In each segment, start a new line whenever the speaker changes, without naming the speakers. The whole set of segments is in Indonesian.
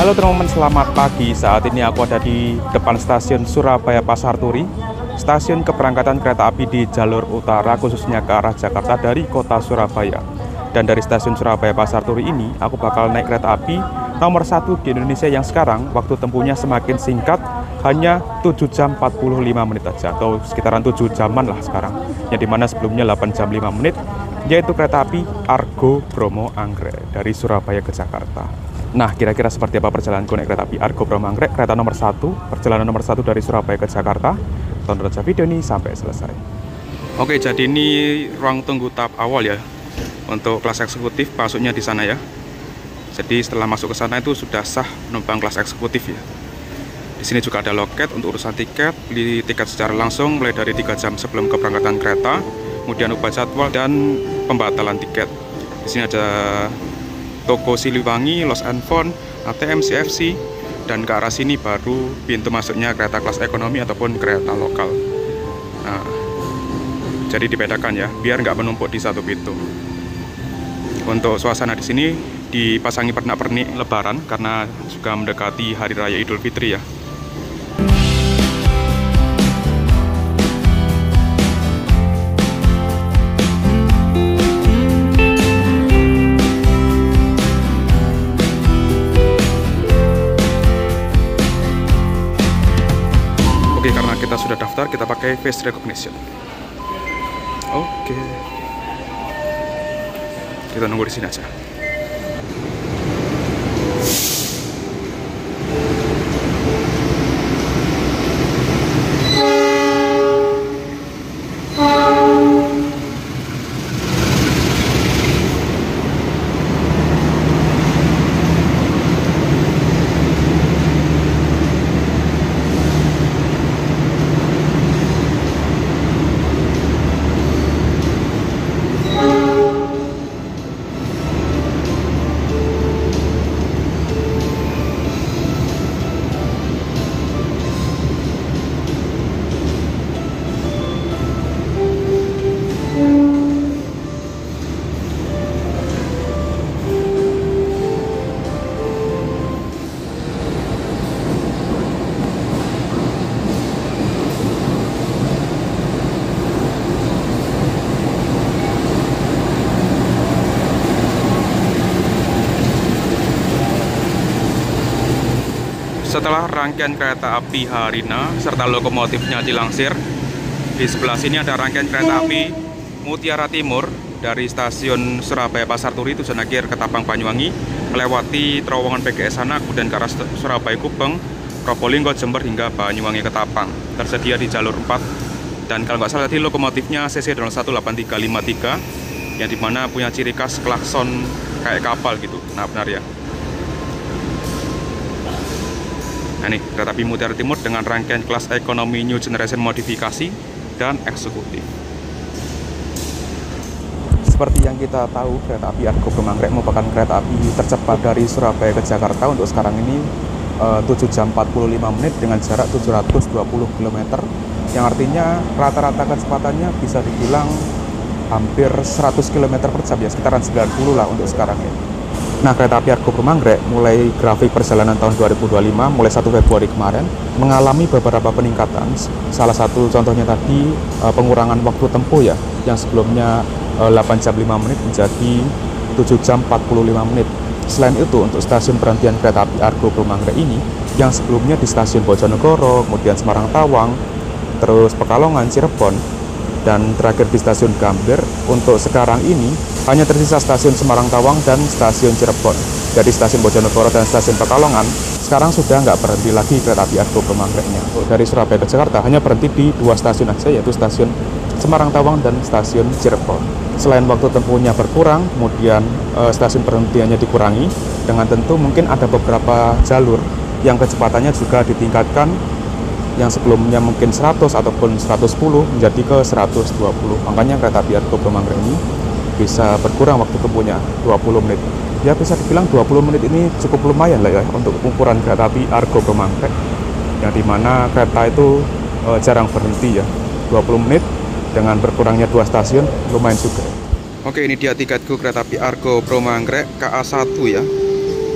Halo teman-teman, selamat pagi. Saat ini aku ada di depan stasiun Surabaya Pasar Turi, stasiun keberangkatan kereta api di jalur utara khususnya ke arah Jakarta dari kota Surabaya. Dan dari stasiun Surabaya Pasar Turi ini, aku bakal naik kereta api nomor 1 di Indonesia yang sekarang waktu tempuhnya semakin singkat, hanya 7 jam 45 menit aja, atau sekitaran 7 jaman lah sekarang. Yang dimana sebelumnya 8 jam 5 menit, yaitu kereta api Argo Bromo Anggrek dari Surabaya ke Jakarta. Nah, kira-kira seperti apa perjalananku naik kereta api Argo Bromo Anggrek, kereta nomor 1, perjalanan nomor 1 dari Surabaya ke Jakarta. Tonton saja video ini sampai selesai. Oke, jadi ini ruang tunggu tahap awal ya. Untuk kelas eksekutif masuknya di sana ya. Jadi setelah masuk ke sana itu sudah sah penumpang kelas eksekutif ya. Di sini juga ada loket untuk urusan tiket, beli tiket secara langsung mulai dari 3 jam sebelum keberangkatan kereta, kemudian ubah jadwal dan pembatalan tiket. Di sini ada toko Siliwangi, Lost and Found, ATM, CFC, dan ke arah sini baru pintu masuknya kereta kelas ekonomi ataupun kereta lokal. Nah, jadi dibedakan ya, biar nggak menumpuk di satu pintu. Untuk suasana di sini dipasangi pernak-pernik Lebaran karena juga mendekati Hari Raya Idul Fitri ya. Oke, karena kita sudah daftar, kita pakai face recognition. Oke, kita nunggu di sini aja. Setelah rangkaian kereta api Harina serta lokomotifnya dilansir, di sebelah sini ada rangkaian kereta api Mutiara Timur dari stasiun Surabaya Pasar Turi tujuan akhir Ketapang Banyuwangi, melewati terowongan PGS sana, kemudian ke arah Surabaya Gubeng, Probolinggo, Jember hingga Banyuwangi Ketapang. Tersedia di jalur 4, dan kalau nggak salah tadi lokomotifnya CC 018353 yang dimana punya ciri khas klakson kayak kapal gitu. Nah, benar ya. Nah, ini kereta api Mutiara Timur dengan rangkaian kelas ekonomi New Generation modifikasi dan eksekutif. Seperti yang kita tahu, kereta api Argo Bromo Anggrek merupakan kereta api tercepat dari Surabaya ke Jakarta. Untuk sekarang ini 7 jam 45 menit dengan jarak 720 km, yang artinya rata-rata kecepatannya bisa dibilang hampir 100 km per jam ya, sekitaran 90 lah untuk sekarang ya. Nah, kereta api Argo Bromo Anggrek mulai grafik perjalanan tahun 2025, mulai 1 Februari kemarin, mengalami beberapa peningkatan. Salah satu contohnya tadi pengurangan waktu tempuh ya, yang sebelumnya 8 jam 5 menit menjadi 7 jam 45 menit. Selain itu, untuk stasiun perhentian kereta api Argo Bromo Anggrek ini, yang sebelumnya di stasiun Bojonegoro, kemudian Semarang Tawang, terus Pekalongan, Cirebon, dan terakhir di stasiun Gambir, untuk sekarang ini hanya tersisa stasiun Semarang Tawang dan stasiun Cirebon. Jadi stasiun Bojonegoro dan stasiun Pekalongan sekarang sudah nggak berhenti lagi kereta api Argo Bromo Anggreknya. Dari Surabaya ke Jakarta hanya berhenti di 2 stasiun aja, yaitu stasiun Semarang Tawang dan stasiun Cirebon. Selain waktu tempuhnya berkurang, kemudian stasiun perhentiannya dikurangi, dengan tentu mungkin ada beberapa jalur yang kecepatannya juga ditingkatkan, yang sebelumnya mungkin 100 ataupun 110 menjadi ke 120. Makanya kereta api Argo Bromo Anggrek ini bisa berkurang waktu tempuhnya 20 menit. Ya, bisa dibilang 20 menit ini cukup lumayan lah ya untuk ukuran kereta api Argo Bromo Anggrek, yang dimana kereta itu jarang berhenti ya. 20 menit dengan berkurangnya 2 stasiun lumayan juga. Oke, ini dia tiketku kereta api Argo Bromo Anggrek KA1 ya.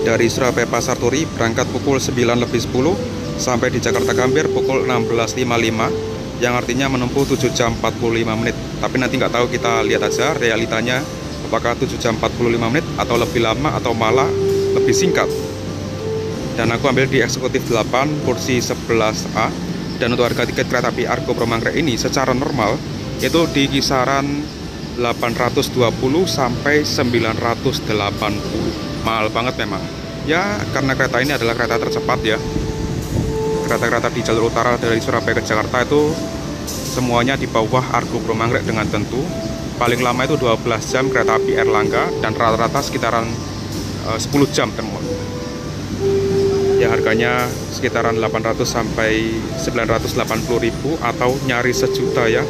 Dari Surabaya Pasar Turi berangkat pukul 9:10 sampai di Jakarta Gambir pukul 16:55, yang artinya menempuh 7 jam 45 menit. Tapi nanti nggak tahu, kita lihat aja realitanya apakah 7 jam 45 menit atau lebih lama atau malah lebih singkat. Dan aku ambil di eksekutif 8 kursi 11A. Dan untuk harga tiket kereta api Argo Promanggrek ini secara normal itu di kisaran 820 sampai 980. Mahal banget memang ya, karena kereta ini adalah kereta tercepat ya. Kereta-kereta di jalur utara dari Surabaya ke Jakarta itu semuanya di bawah Argo Promanggrek dengan tentu. Paling lama itu 12 jam kereta api Erlangga, dan rata-rata sekitaran 10 jam teman. Ya, harganya sekitaran 800 sampai 980 ribu atau nyaris sejuta ya.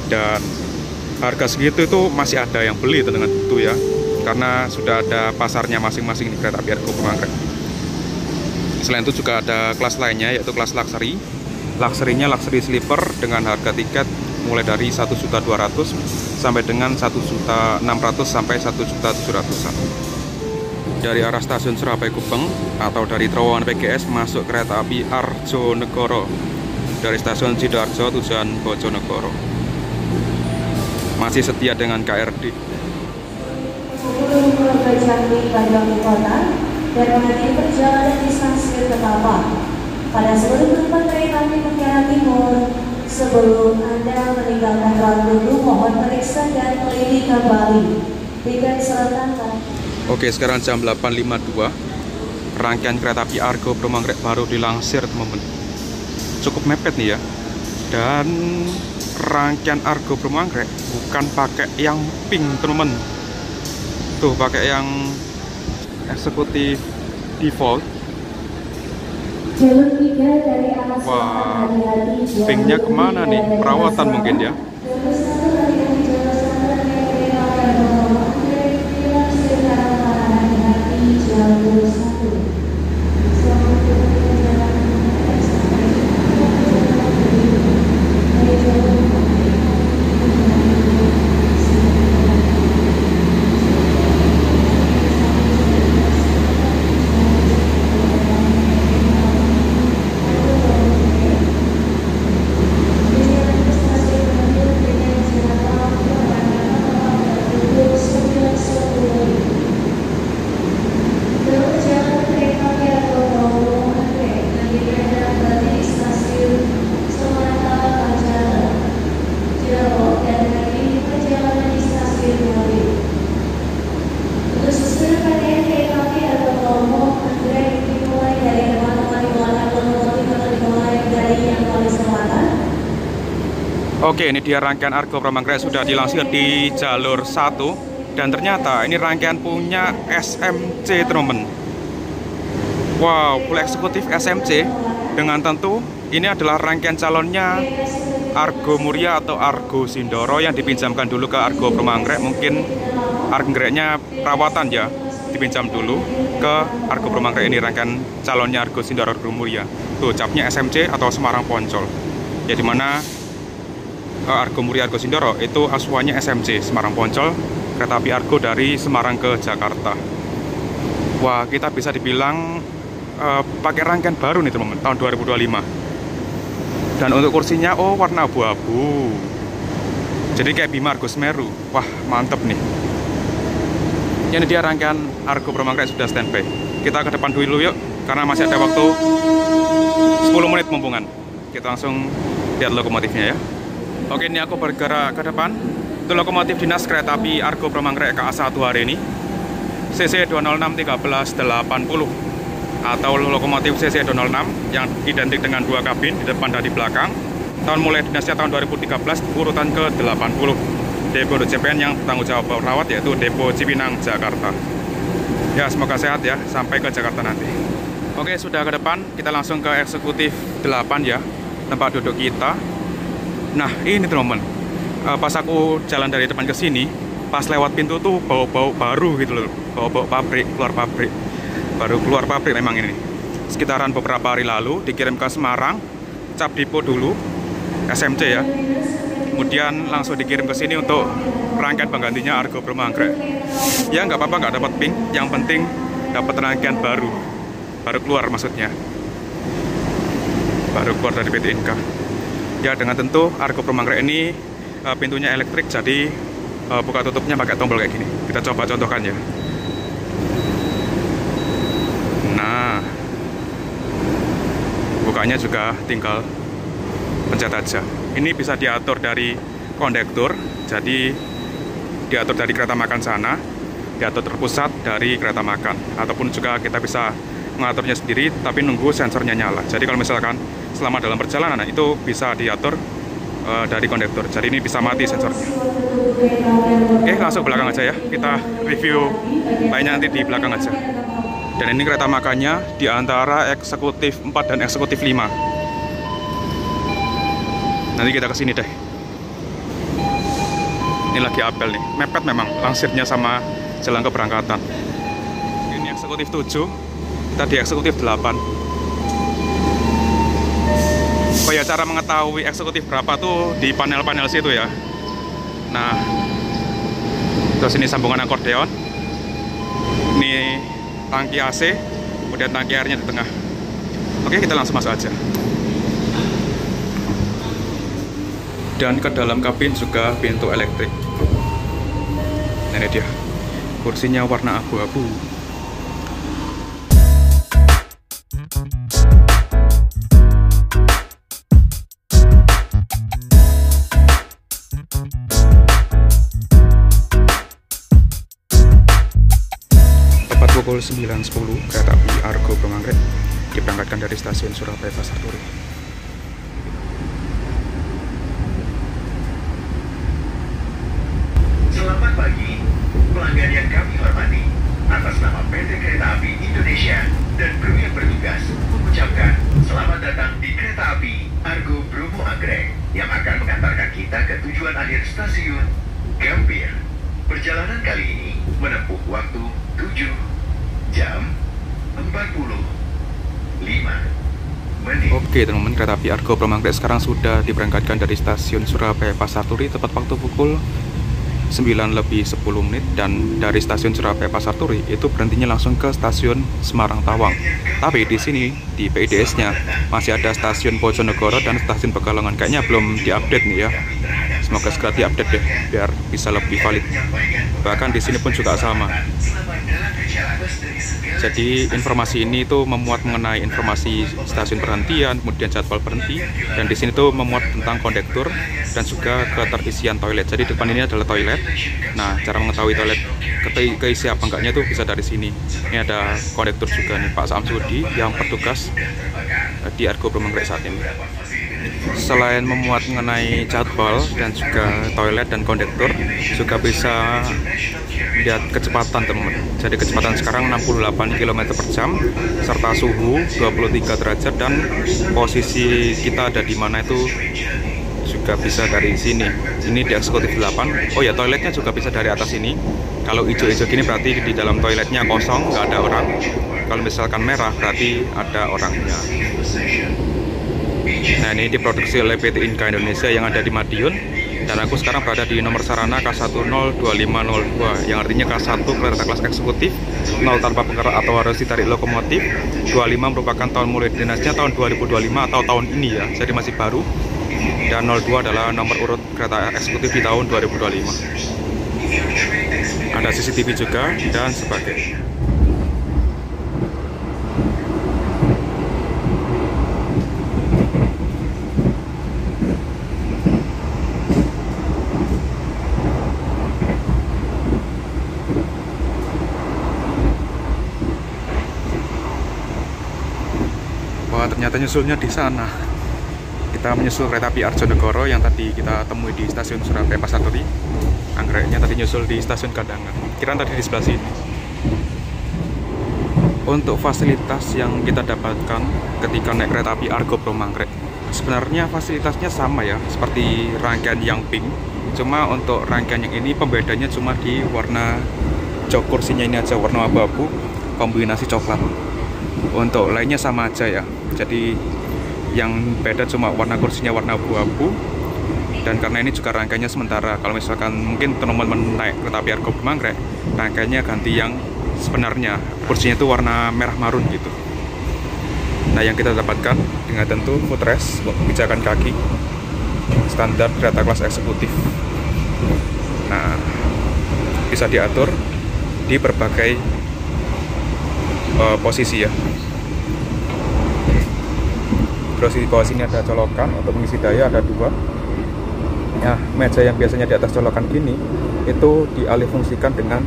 Dan harga segitu itu masih ada yang beli dengan itu ya, karena sudah ada pasarnya masing-masing di kereta api Argo Promanggrek. Selain itu juga ada kelas lainnya, yaitu kelas luxury. Luxury-nya luxury sleeper dengan harga tiket mulai dari 1.200.000 sampai dengan 1.600.000 sampai 1.700.000. Dari arah stasiun Surabaya Gubeng atau dari terowongan PGS masuk kereta api Arjonegoro dari stasiun Sidoarjo tujuan Bojonegoro. Masih setia dengan KRD.
Jambi, Banyuwangi Kota, dan menghadiri perjalanan di stasiun Ketapang. Pada seluruh penumpang kereta api Mutiara Timur, sebelum Anda meninggalkan ruang tunggu, mohon periksa dan teliti kembali tiket serta.
Oke, sekarang jam 8.52. Rangkaian kereta api Argo Promanggrek baru dilansir, teman-teman. Cukup mepet nih ya. Dan rangkaian Argo Promanggrek bukan pakai yang pink, teman-teman. Tuh, pakai yang eksekutif default. Wah, pinknya kemana nih? Perawatan mungkin ya. Oke, ini dia rangkaian Argo Promanggrek sudah dilansir di jalur 1. Dan ternyata ini rangkaian punya SMC, teman-teman. Wow, full eksekutif SMC. Dengan tentu ini adalah rangkaian calonnya Argo Muria atau Argo Sindoro yang dipinjamkan dulu ke Argo Promanggrek. Mungkin Argreknya perawatan ya, dipinjam dulu ke Argo Promanggrek. Ini rangkaian calonnya Argo Sindoro Argo Muria. Tuh, capnya SMC atau Semarang Poncol. Ya, dimana Argo Muria Argo Sindoro itu asuhannya SMC Semarang Poncol, kereta api Argo dari Semarang ke Jakarta. Wah, kita bisa dibilang pakai rangkaian baru nih, teman-teman, tahun 2025. Dan untuk kursinya warna abu-abu, jadi kayak Bima Argo Semeru. Wah, mantep nih. Ini dia rangkaian Argo Promanggrek sudah standby. Kita ke depan dulu yuk, karena masih ada waktu 10 menit mumpungan. Kita langsung lihat lokomotifnya ya. Oke, ini aku bergerak ke depan. Itu lokomotif dinas kereta api Argo Promanggrek KA1 hari ini, CC 206-1380, atau lokomotif CC 206 yang identik dengan 2 kabin di depan dan di belakang. Tahun mulai dinasnya tahun 2013, urutan ke-80. Depo CPN yang bertanggung jawab perawat yaitu Depo Cipinang, Jakarta. Ya, semoga sehat ya sampai ke Jakarta nanti. Oke, sudah ke depan, kita langsung ke eksekutif 8 ya, tempat duduk kita. Nah, ini teman-teman, pas aku jalan dari depan ke sini, pas lewat pintu tuh bau-bau baru gitu loh, bau-bau pabrik, baru keluar pabrik memang ini. Sekitaran beberapa hari lalu dikirim ke Semarang, cap depo dulu, SMC ya. Kemudian langsung dikirim ke sini untuk rangkaian penggantinya Argo Promanggrek. Ya, nggak apa-apa, nggak dapat pink, yang penting dapat rangkaian baru keluar, maksudnya baru keluar dari PT Inka. Ya, dengan tentu Argo Perumbanggrek ini pintunya elektrik, jadi buka tutupnya pakai tombol kayak gini. Kita coba contohkan ya. Nah, bukanya juga tinggal pencet aja. Ini bisa diatur dari kondektur, jadi diatur dari kereta makan sana, diatur terpusat dari kereta makan, ataupun juga kita bisa mengaturnya sendiri tapi nunggu sensornya nyala. Jadi kalau misalkan selama dalam perjalanan itu bisa diatur dari kondektur, jadi ini bisa mati sensornya. Oke, langsung belakang aja ya, kita review lainnya nanti di belakang aja. Dan ini kereta makannya di antara eksekutif 4 dan eksekutif 5. Nanti kita kesini deh. Ini lagi apel nih, mepet memang langsirnya sama jalan keberangkatan. Ini eksekutif 7, kita di eksekutif 8. Oh ya, cara mengetahui eksekutif berapa tuh di panel-panel situ ya. Nah, terus ini sambungan akordeon. Ini tangki AC, kemudian tangki airnya di tengah. Oke, kita langsung masuk aja. Dan ke dalam kabin juga pintu elektrik. Nah, ini dia, kursinya warna abu-abu. Tepat pukul 9.10 kereta api Argo Perumbanggrek diberangkatkan dari stasiun Surabaya Pasar Turi.
Selamat pagi, pelanggan yang kami hormati. Atas nama PT Kereta Api Indonesia dan kru yang bertugas mengucapkan selamat datang di Kereta Api Argo Perumbanggrek yang akan mengantarkan kita ke tujuan akhir stasiun Gambir. Perjalanan kali ini menempuh waktu 7 jam 45 menit.
Oke teman-teman, kereta api Argo Perumbanggrek sekarang sudah diberangkatkan dari stasiun Surabaya Pasar Turi tepat waktu pukul 9:10 dan dari stasiun Surabaya Pasar Turi itu berhentinya langsung ke stasiun Semarang Tawang. Tapi di sini di PIDS-nya masih ada stasiun Bojonegoro dan stasiun Pekalongan. Kayaknya belum diupdate nih ya. Semoga segera diupdate deh biar bisa lebih valid. Bahkan di sini pun juga sama. Jadi informasi ini tuh memuat mengenai informasi stasiun perhentian, kemudian jadwal berhenti, dan di sini tuh memuat tentang kondektur dan juga keterisian toilet. Jadi depan ini adalah toilet. Nah, cara mengetahui toilet keisi apa enggaknya tuh bisa dari sini. Ini ada kondektur juga nih, Pak Samsudi yang bertugas di Argo Perumbanggrek saat ini. Selain memuat mengenai jadwal dan juga toilet dan kondektur, juga bisa lihat kecepatan teman-teman. Jadi kecepatan sekarang 68 km/jam serta suhu 23 derajat dan posisi kita ada di mana itu juga bisa dari sini. Ini di eksekutif 8. Oh ya, toiletnya juga bisa dari atas ini. Kalau hijau-hijau gini berarti di dalam toiletnya kosong, nggak ada orang. Kalau misalkan merah berarti ada orangnya. Nah, ini diproduksi oleh PT Inka Indonesia yang ada di Madiun. Dan aku sekarang berada di nomor sarana K102502, yang artinya K1 kereta kelas eksekutif, 0 tanpa penggerak atau harus ditarik lokomotif. 25 merupakan tahun mulai dinasnya tahun 2025 atau tahun ini ya, jadi masih baru. Dan 02 adalah nomor urut kereta eksekutif di tahun 2025. Ada CCTV juga dan sebagainya. Wah, ternyata nyusulnya di sana. Kita menyusul kereta api Arjonegoro yang tadi kita temui di stasiun Surabaya Pasar Turi. Anggreknya tadi nyusul di stasiun Kadangan. Kira tadi di sebelah sini. Untuk fasilitas yang kita dapatkan ketika naik kereta api Argo Perumbanggrek, sebenarnya fasilitasnya sama ya, seperti rangkaian yang pink. Cuma untuk rangkaian yang ini pembedanya cuma di warna jok kursinya ini aja, warna abu-abu kombinasi coklat. Untuk lainnya sama aja ya. Jadi yang beda cuma warna kursinya warna abu-abu. Dan karena ini juga rangkaiannya sementara, kalau misalkan mungkin teman-teman naik kereta api Argo Perumbanggrek, rangkaiannya ganti yang sebenarnya kursinya itu warna merah marun gitu. Nah, yang kita dapatkan dengan tentu footrest, pijakan kaki standar kereta kelas eksekutif. Nah, bisa diatur di berbagai posisi ya. Terus di bawah sini ada colokan untuk mengisi daya, ada 2. Nah, meja yang biasanya di atas colokan gini itu dialih fungsikan dengan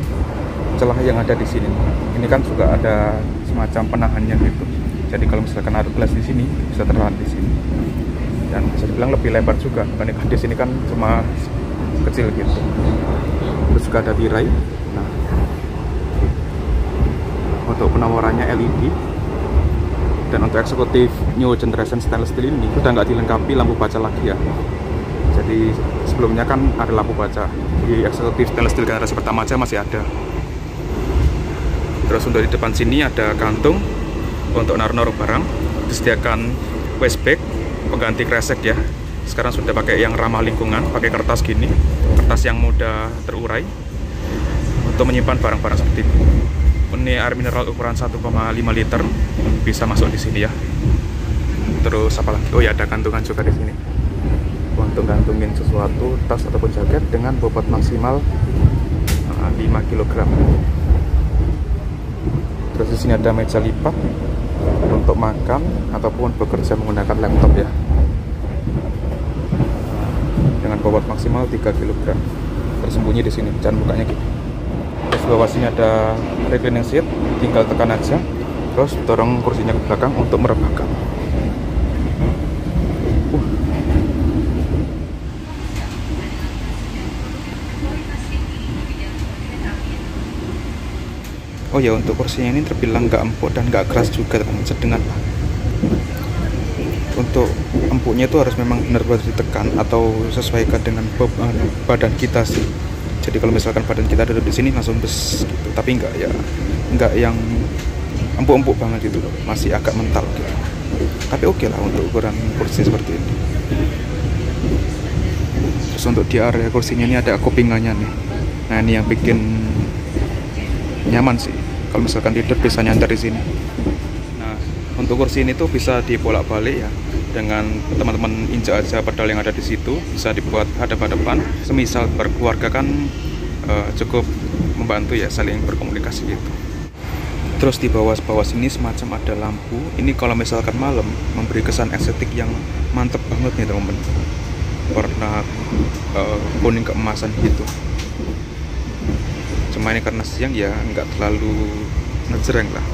celah yang ada di sini. Ini kan juga ada semacam penahannya gitu. Jadi kalau misalkan naruh gelas di sini bisa tertahan di sini. Dan bisa dibilang lebih lebar juga. Karena di sini kan cuma kecil gitu. Terus juga ada tirai. Nah, untuk penawarannya LED. Dan untuk eksekutif new generation stainless steel ini sudah nggak dilengkapi lampu baca lagi ya. Jadi sebelumnya kan ada lampu baca di eksekutif stainless steel generasi pertama aja masih ada. Terus untuk di depan sini ada kantung untuk naruh-naruh barang. Disediakan waste bag pengganti kresek ya. Sekarang sudah pakai yang ramah lingkungan, pakai kertas gini, kertas yang mudah terurai untuk menyimpan barang-barang seperti ini. Ini air mineral ukuran 1,5 liter bisa masuk di sini ya. Terus apa lagi? Oh ya, ada kantungan juga di sini untuk gantungin sesuatu, tas ataupun jaket dengan bobot maksimal 5 kg. Terus di sini ada meja lipat untuk makan ataupun bekerja menggunakan laptop ya. Dengan bobot maksimal 3 kg. Tersembunyi di sini, jangan bukanya gitu. Terus bawah sini ada reclining seat, tinggal tekan aja. Terus dorong kursinya ke belakang untuk merebahkan. Oh ya, untuk kursinya ini terbilang nggak empuk dan nggak keras juga, sedang lah. Untuk empuknya itu harus memang benar-benar ditekan atau sesuaikan dengan badan kita sih. Jadi kalau misalkan badan kita duduk di sini langsung bes gitu, tapi nggak yang empuk-empuk banget gitu, masih agak mental gitu. Tapi oke lah untuk ukuran kursi seperti ini. Terus untuk di area kursinya ini ada kupingannya nih. Nah, ini yang bikin nyaman sih. Kalau misalkan tidur bisa nyantar di sini. Nah, untuk kursi ini tuh bisa dibolak-balik ya. Dengan teman-teman injak aja pedal yang ada di situ, bisa dibuat hadap-hadapan. Semisal berkeluarga kan cukup membantu ya, saling berkomunikasi gitu. Terus di bawah sini semacam ada lampu. Ini kalau misalkan malam memberi kesan estetik yang mantep banget nih teman-teman. Warna kuning keemasan gitu. Cuma ini karena siang ya nggak terlalu ngejreng lah.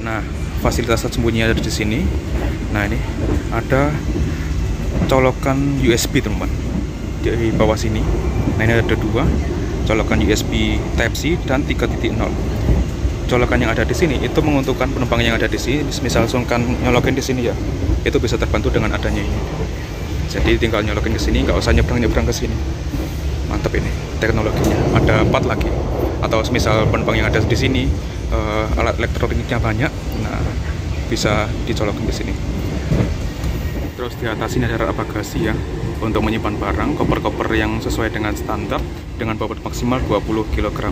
Nah, fasilitas tersembunyi ada di sini. Nah, ini ada colokan USB teman-teman di bawah sini. Nah, ini ada 2 colokan USB Type-C dan 3.0. Colokan yang ada di sini itu menguntungkan penumpang yang ada di sini. Misal kan nyolokin di sini ya, itu bisa terbantu dengan adanya ini. Jadi tinggal nyolokin ke sini, nggak usah nyebrang ke sini. Mantap ini teknologinya. Ada 4 lagi. Atau misal penumpang yang ada di sini alat elektroniknya banyak, nah bisa dicolokin di sini. Terus di atas ini ada rak bagasi ya untuk menyimpan barang, koper-koper yang sesuai dengan standar dengan bobot maksimal 20 kg.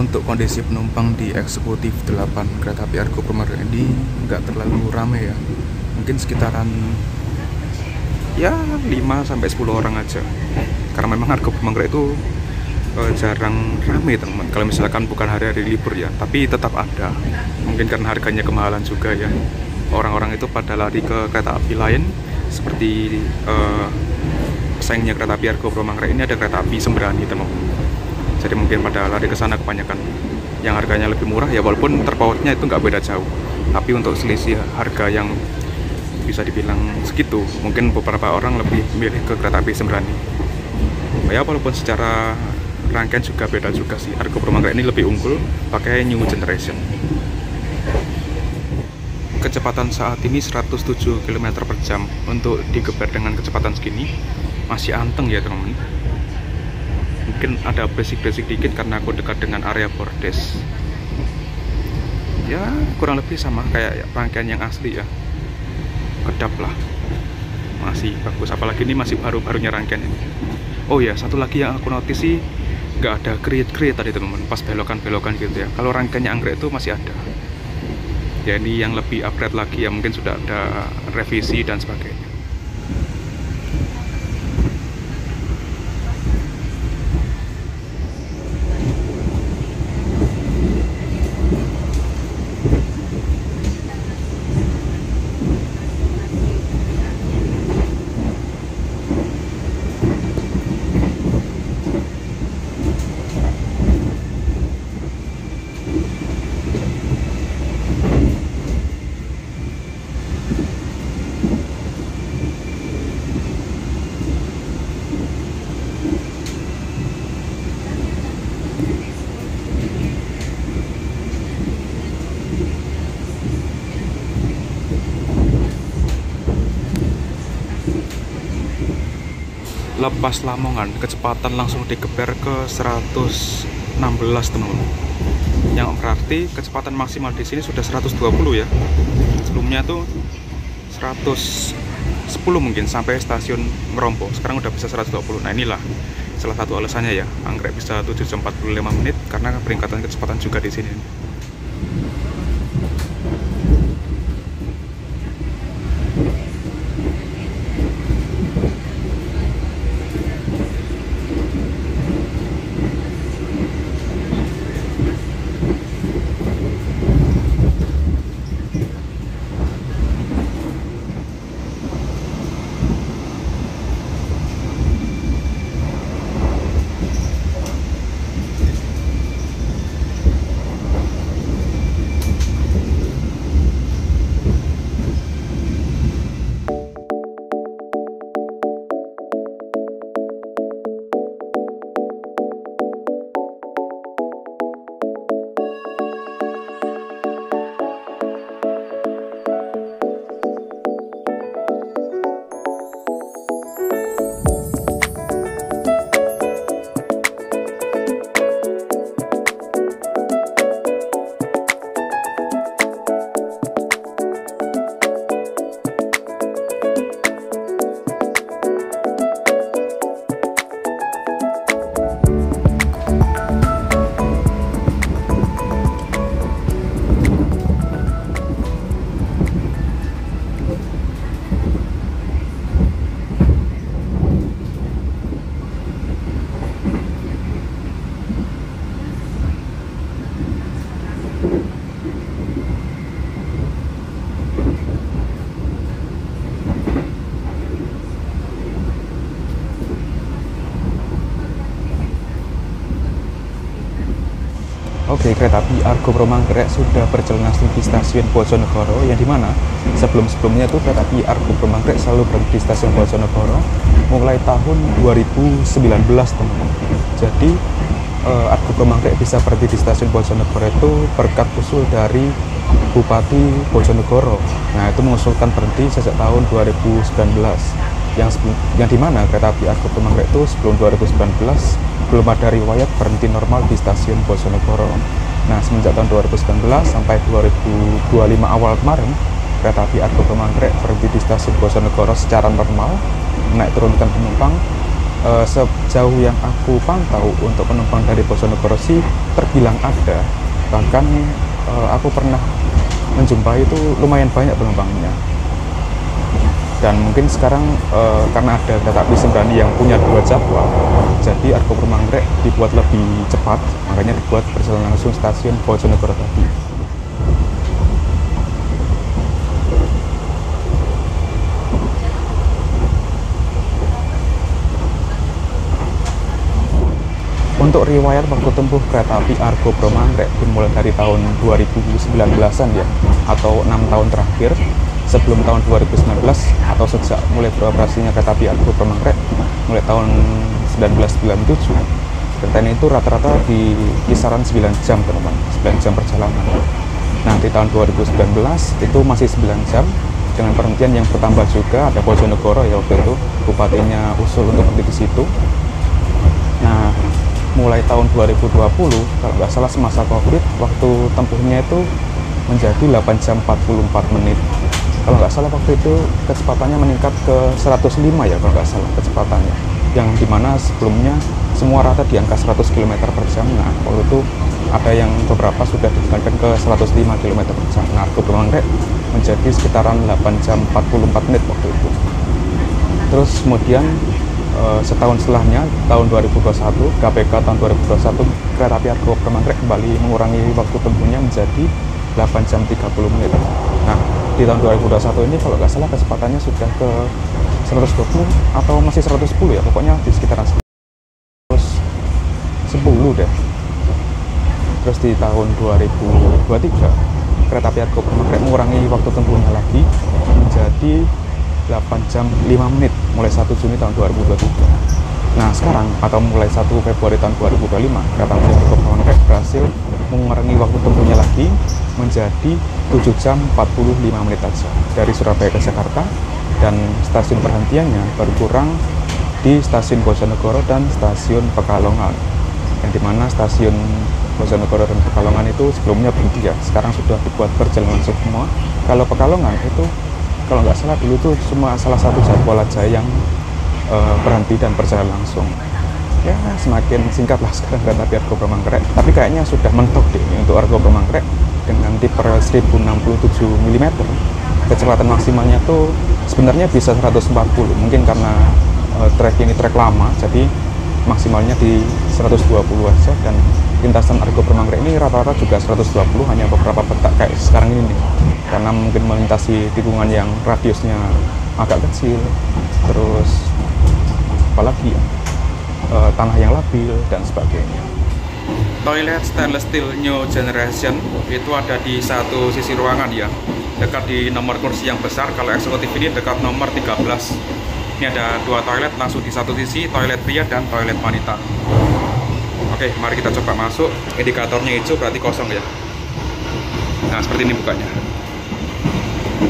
Untuk kondisi penumpang di eksekutif 8 kereta api Argo Promanggrek ini nggak terlalu ramai ya, mungkin sekitaran ya 5-10 orang aja, karena memang Argo Promanggrek itu jarang ramai teman-teman kalau misalkan bukan hari-hari libur ya, tapi tetap ada. Mungkin karena harganya kemahalan juga ya, orang-orang itu pada lari ke kereta api lain seperti pesaingnya kereta api Argo Promanggrek. Ini ada kereta api Sembrani teman-teman, jadi mungkin pada lari ke sana kebanyakan. Yang harganya lebih murah ya, walaupun terpautnya itu nggak beda jauh, tapi untuk selisih harga yang bisa dibilang segitu, mungkin beberapa orang lebih milih ke kereta api Sembrani. Ya walaupun secara rangkaian juga beda juga sih, Argo Promanggrek ini lebih unggul pakai new generation. Kecepatan saat ini 107 km/jam. Untuk digeber dengan kecepatan segini masih anteng ya teman-teman. mungkin ada basic dikit karena aku dekat dengan area bordes. Ya kurang lebih sama kayak rangkaian yang asli ya, kedap lah, masih bagus. Apalagi ini masih baru-barunya rangkaian ini. Oh ya, satu lagi yang aku notice sih, nggak ada grid tadi teman-teman, pas belokan gitu ya. Kalau rangkaiannya anggrek itu masih ada. Ya ini yang lebih upgrade lagi ya, mungkin sudah ada revisi dan sebagainya. Lepas Lamongan, kecepatan langsung digeber ke 116 teman-teman. Yang berarti kecepatan maksimal di sini sudah 120 ya. Sebelumnya tuh 110 mungkin sampai stasiun Ngerombo. Sekarang udah bisa 120. Nah inilah salah satu alasannya ya, anggrek bisa 7 jam 45 menit karena peningkatan kecepatan juga di sini. Oke, kereta api Argo Manggrek sudah berjalan langsung di stasiun Bojonegoro, yang dimana sebelum-sebelumnya itu kereta api Argo Manggrek selalu berhenti di stasiun Bojonegoro mulai tahun 2019 teman-teman. Jadi Argo Manggrek bisa berhenti di stasiun Bojonegoro itu berkat usul dari Bupati Bojonegoro. Nah itu mengusulkan berhenti sejak tahun 2019, yang dimana kereta api Argo Manggrek itu sebelum 2019 belum ada riwayat berhenti normal di stasiun Bojonegoro. Nah semenjak tahun 2019 sampai 2025 awal kemarin, kereta api Argo Manggrek berhenti di stasiun Bojonegoro secara normal, naik turunkan penumpang. Sejauh yang aku pantau untuk penumpang dari Bojonegoro sih terbilang ada, bahkan aku pernah menjumpai itu lumayan banyak penumpangnya. Dan mungkin sekarang karena ada kereta api Sembrani yang punya 2 jadwal, jadi Argo Manggrek dibuat lebih cepat, makanya dibuat berjalan langsung stasiun Bojonegoro tadi. Untuk riwayat waktu tempuh kereta api Argo Manggrek dimulai dari tahun 2019-an ya, atau 6 tahun terakhir sebelum tahun 2019, atau sejak mulai beroperasinya kereta api Argo Manggrek mulai tahun 1997. Kereta ini itu rata-rata di kisaran 9 jam teman-teman, 9 jam perjalanan. Nah di tahun 2019 itu masih 9 jam dengan perhentian yang bertambah juga, ada Bojonegoro ya waktu itu, bupatinya usul untuk berhenti di situ. Nah mulai tahun 2020, kalau nggak salah semasa COVID, waktu tempuhnya itu menjadi 8 jam 44 menit. Kalau nggak salah waktu itu kecepatannya meningkat ke 105 ya kalau nggak salah kecepatannya. Yang dimana sebelumnya semua rata di angka 100 km per jam. Nah, waktu itu ada yang beberapa sudah ditekan ke 105 km per jam. Nah, Argo Bromanggrek menjadi sekitaran 8 jam 44 menit waktu itu. Terus kemudian setahun setelahnya, tahun 2021, KPK tahun 2021, kereta api Argo Bromanggrek kembali mengurangi waktu tempuhnya menjadi 8 jam 30 menit. Nah, di tahun 2021 ini kalau nggak salah kecepatannya sudah ke 120 atau masih 110 ya, pokoknya di sekitaran 110 deh. Terus di tahun 2023, kereta api Argo Bromanggrek mengurangi waktu tempuhnya lagi menjadi 8 jam 5 menit mulai 1 Juni tahun 2023. Nah, sekarang atau mulai 1 Februari tahun 2025, kereta api Argo Bromanggrek berhasil mengurangi waktu tempuhnya lagi menjadi 7 jam 45 menit saja dari Surabaya ke Jakarta, dan stasiun perhentiannya berkurang di stasiun Bojonegoro dan stasiun Pekalongan, yang dimana stasiun Bojonegoro dan Pekalongan itu sebelumnya berhenti ya, sekarang sudah dibuat berjalan langsung semua. Kalau Pekalongan itu kalau nggak salah dulu tuh cuma salah satu jadwal aja yang berhenti dan berjalan langsung. Ya, semakin singkat lah sekarang kereta api Argo Bromanggrek, tapi kayaknya sudah mentok deh untuk Argo Bromanggrek dengan tipe 1067 mm. Kecepatan maksimalnya tuh sebenarnya bisa 140, mungkin karena trek ini trek lama, jadi maksimalnya di 120 aja, dan lintasan Argo Bromanggrek ini rata-rata juga 120, hanya beberapa petak kayak sekarang ini nih, karena mungkin melintasi tikungan yang radiusnya agak kecil, terus apalagi ya, tanah yang labil dan sebagainya. Toilet stainless steel new generation itu ada di satu sisi ruangan ya, dekat di nomor kursi yang besar. Kalau eksekutif ini dekat nomor 13. Ini ada 2 toilet langsung di satu sisi, toilet pria dan toilet wanita. Oke, mari kita coba masuk. Indikatornya hijau berarti kosong ya. Nah, seperti ini bukanya.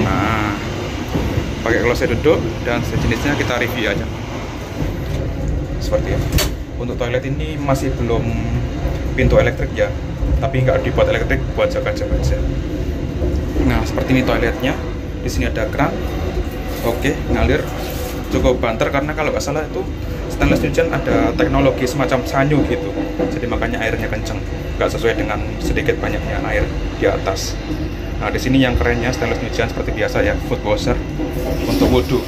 Nah, pakai klose duduk dan sejenisnya kita review aja. Seperti ini. Untuk toilet ini masih belum pintu elektrik ya, tapi nggak dibuat elektrik, buat jaga-jaga aja. Nah, seperti ini toiletnya. Di sini ada keran. Oke, ngalir cukup banter, karena kalau nggak salah itu stainless new gen ada teknologi semacam sanyu gitu, jadi makanya airnya kenceng, nggak sesuai dengan sedikit banyaknya air di atas. Nah, di sini yang kerennya stainless new gen seperti biasa ya, foot washer untuk wudhu.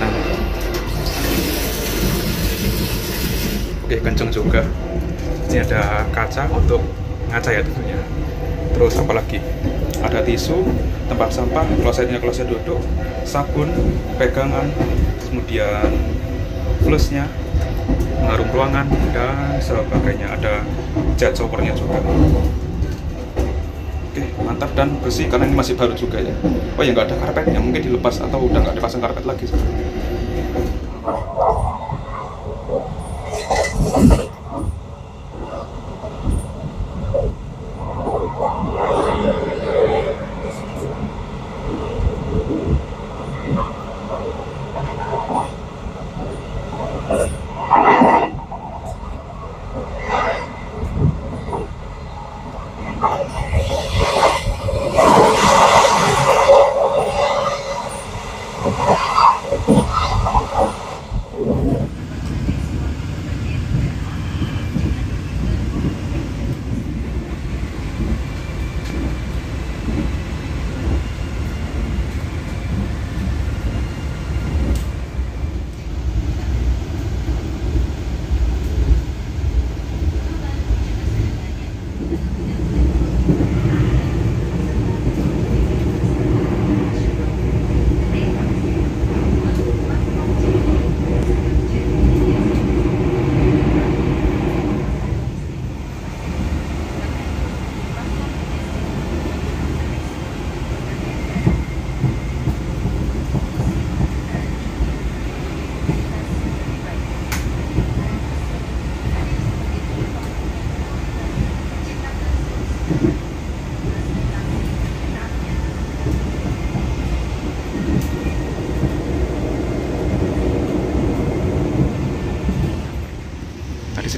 Nah, oke, kenceng juga. Ini ada kaca untuk ngaca ya tentunya. Terus apalagi? Ada tisu, tempat sampah, klosetnya kloset duduk, sabun, pegangan, kemudian flusnya, pengarum ruangan, dan sebagainya. Ada jet showernya juga. Oke, mantap dan bersih karena ini masih baru juga ya. Oh ya, nggak ada karpetnya, mungkin dilepas atau udah nggak dipasang karpet lagi sekarang.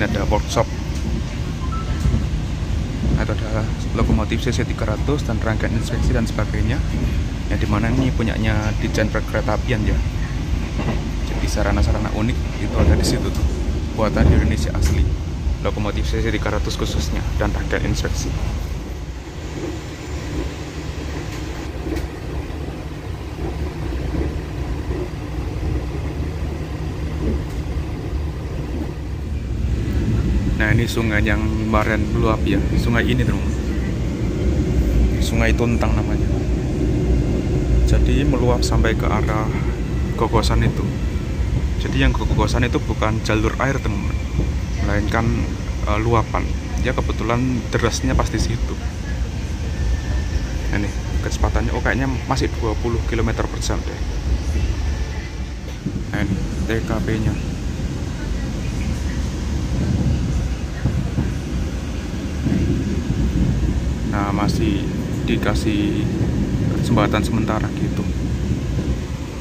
sini ada workshop. Nah, itu ada lokomotif CC 300 dan rangkaian inspeksi dan sebagainya. Yang dimana ini punyanya Ditjen Perkeretaapian ya. Jadi sarana-sarana unik itu ada di situ tuh. Buatan Indonesia asli. Lokomotif CC 300 khususnya dan rangkaian inspeksi. Nah, ini sungai yang kemarin meluap ya. Sungai ini teman-teman. Sungai Tuntang namanya. Jadi meluap sampai ke arah Gogosan itu. Jadi yang Gogosan itu bukan jalur air teman-teman, melainkan luapan. Ya kebetulan derasnya pasti situ. Nah, ini kecepatannya kayaknya masih 20 km/jam deh. Nah, ini TKP-nya. Nah, masih dikasih jembatan sementara gitu.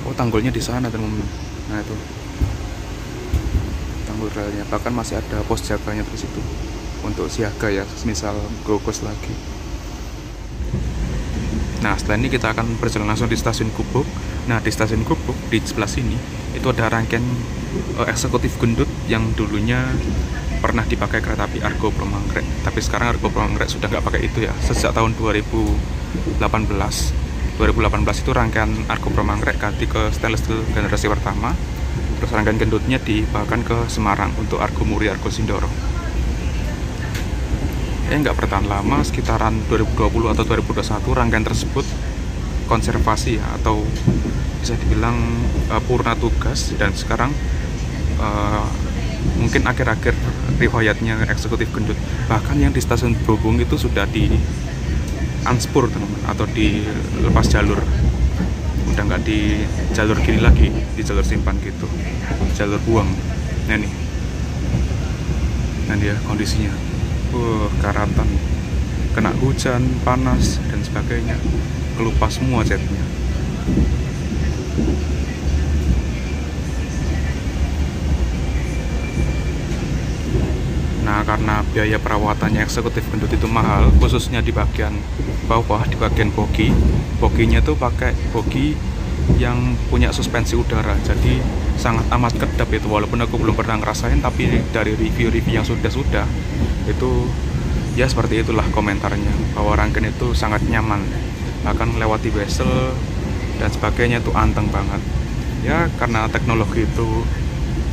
Oh, tanggulnya di sana teman-teman. Nah, itu tanggul relnya. Bahkan masih ada pos jaganya di situ untuk siaga ya, misal gogos lagi. Nah, setelah ini kita akan berjalan langsung di stasiun Gubuk. Nah, di stasiun Gubuk di sebelah sini itu ada rangkaian eksekutif gendut yang dulunya pernah dipakai kereta api Argo Promanggrek, tapi sekarang Argo Promanggrek sudah nggak pakai itu ya. Sejak tahun 2018 itu rangkaian Argo Promanggrek ganti ke stainless steel generasi pertama, terus rangkaian gendutnya dibawakan ke Semarang untuk Argo Muri, Argo Sindoro. Nggak bertahan lama, sekitaran 2020 atau 2021 rangkaian tersebut konservasi ya, atau bisa dibilang purna tugas, dan sekarang mungkin akhir-akhir riwayatnya eksekutif gendut. Bahkan yang di stasiun Brobong itu sudah di unspur teman-teman, atau dilepas jalur, udah nggak di jalur kiri lagi, di jalur simpan gitu, jalur buang. Nah, nih dia kondisinya, karatan, kena hujan, panas dan sebagainya, kelupas semua catnya. Nah, karena biaya perawatannya eksekutif gendut itu mahal, khususnya di bagian bawah, di bagian bogi. Boginya tuh pakai bogi yang punya suspensi udara, jadi sangat amat kedap itu. Walaupun aku belum pernah ngerasain, tapi dari review-review yang sudah itu ya seperti itulah komentarnya, bahwa rangkaian itu sangat nyaman, bahkan melewati wesel dan sebagainya itu anteng banget. Ya karena teknologi itu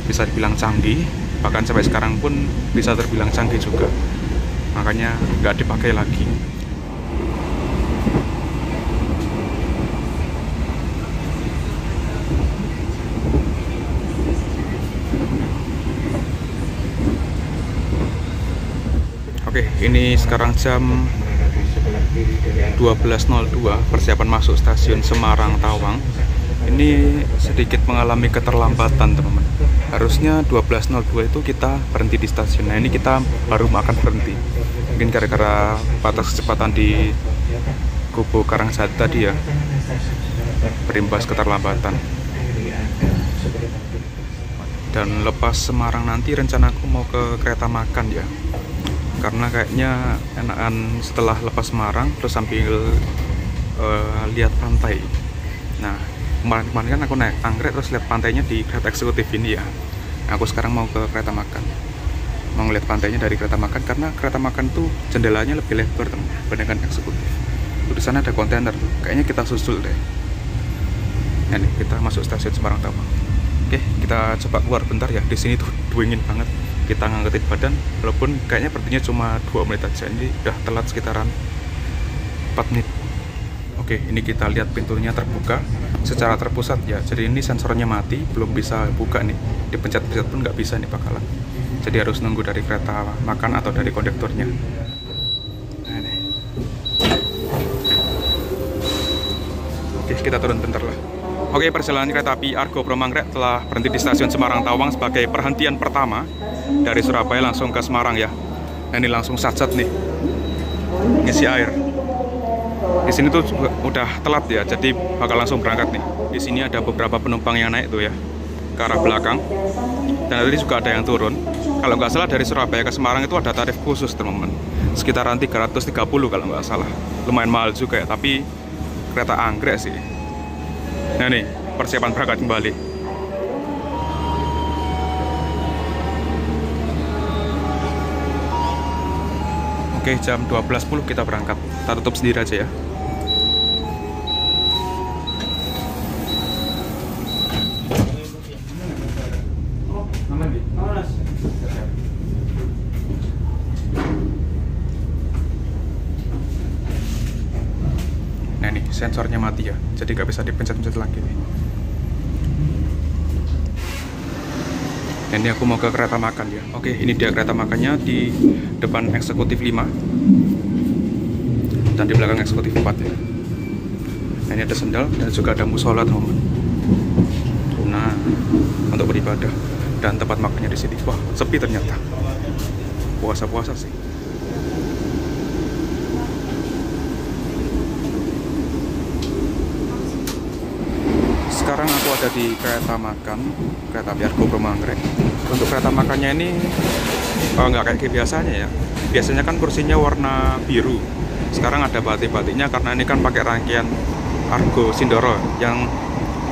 bisa dibilang canggih, bahkan sampai sekarang pun bisa terbilang canggih juga, makanya nggak dipakai lagi. Oke, ini sekarang jam 12.02, persiapan masuk stasiun Semarang Tawang. Ini sedikit mengalami keterlambatan teman-teman. Harusnya 12.02 itu kita berhenti di stasiun. Nah, ini kita baru akan berhenti. Mungkin gara-gara batas kecepatan di Gubuk Karangsari tadi ya, berimbas keterlambatan. Dan lepas Semarang nanti rencanaku mau ke Kereta Makan ya, karena kayaknya enakan setelah lepas Semarang terus sambil lihat pantai. Nah, kemarin kan aku naik anggrek terus lihat pantainya di kereta eksekutif ini ya. Aku sekarang mau ke Kereta Makan, mau ngeliat pantainya dari Kereta Makan, karena Kereta Makan tuh jendelanya lebih lebar teman dibandingkan eksekutif. Di sana ada kontainer tuh, kayaknya kita susul deh. Nah, nih kita masuk stasiun Semarang Tawang. Oke, kita coba keluar bentar ya. Di sini tuh dingin banget. Kita ngangkatin badan, walaupun kayaknya berartinya cuma 2 menit aja. Ini udah telat sekitaran 4 menit. Oke, ini kita lihat pintunya terbuka secara terpusat ya. Jadi ini sensornya mati, belum bisa buka nih. Dipencet-pencet pun nggak bisa nih bakalan. Jadi harus nunggu dari Kereta Makan atau dari kondektornya. Nah, ini. Oke, kita turun bentar lah. Oke, perjalanan kereta api Argo Promanggrek telah berhenti di stasiun Semarang Tawang sebagai perhentian pertama dari Surabaya langsung ke Semarang ya. Nah, ini langsung satset nih, ngisi air. Di sini tuh udah telat ya, jadi bakal langsung berangkat nih. Di sini ada beberapa penumpang yang naik tuh ya, ke arah belakang. Dan tadi juga ada yang turun. Kalau nggak salah dari Surabaya ke Semarang itu ada tarif khusus teman-teman, sekitaran 330 kalau nggak salah. Lumayan mahal juga ya, tapi kereta anggrek sih. Nah nih, persiapan berangkat kembali. Oke, jam 12.10 kita berangkat. Kita tutup sendiri aja ya. Nah nih, sensornya mati ya, jadi nggak bisa dipencet-pencet lagi nih. Nah, ini aku mau ke kereta makan ya. Oke, ini dia kereta makannya di depan eksekutif 5 dan di belakang eksekutif 4 ya. Nah, ini ada sendal dan juga ada musola teman-teman. Nah, untuk beribadah dan tempat makannya di sini. Wah, sepi ternyata. Puasa-puasa sih. Sekarang aku ada di kereta makan, kereta api Argo Bromo Anggrek. Untuk kereta makannya ini nggak kayak biasanya ya. Biasanya kan kursinya warna biru. Sekarang ada batik-batiknya karena ini kan pakai rangkaian Argo Sindoro yang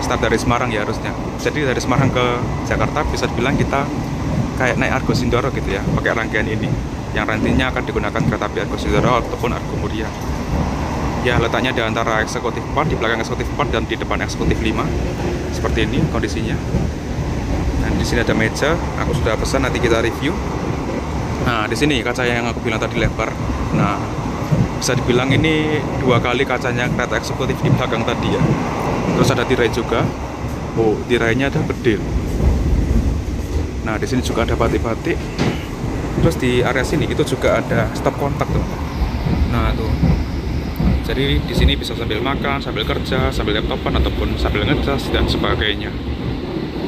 start dari Semarang ya harusnya. Jadi dari Semarang ke Jakarta bisa dibilang kita kayak naik Argo Sindoro gitu ya, pakai rangkaian ini. Yang nantinya akan digunakan kereta api Argo Sindoro ataupun Argo Muria. Ya, letaknya di antara eksekutif 4, di belakang eksekutif 4 dan di depan eksekutif 5. Seperti ini kondisinya. Dan di sini ada meja, aku sudah pesan, nanti kita review. Nah, di sini kaca yang aku bilang tadi lebar. Nah, bisa dibilang ini 2 kali kacanya kereta eksekutif di belakang tadi ya. Terus ada tirai juga. Oh, tirainya ada gede. Nah, di sini juga ada batik-batik. Terus di area sini itu juga ada stop kontak tuh. Nah, tuh. Jadi di sini bisa sambil makan, sambil kerja, sambil laptopan ataupun sambil ngecas dan sebagainya.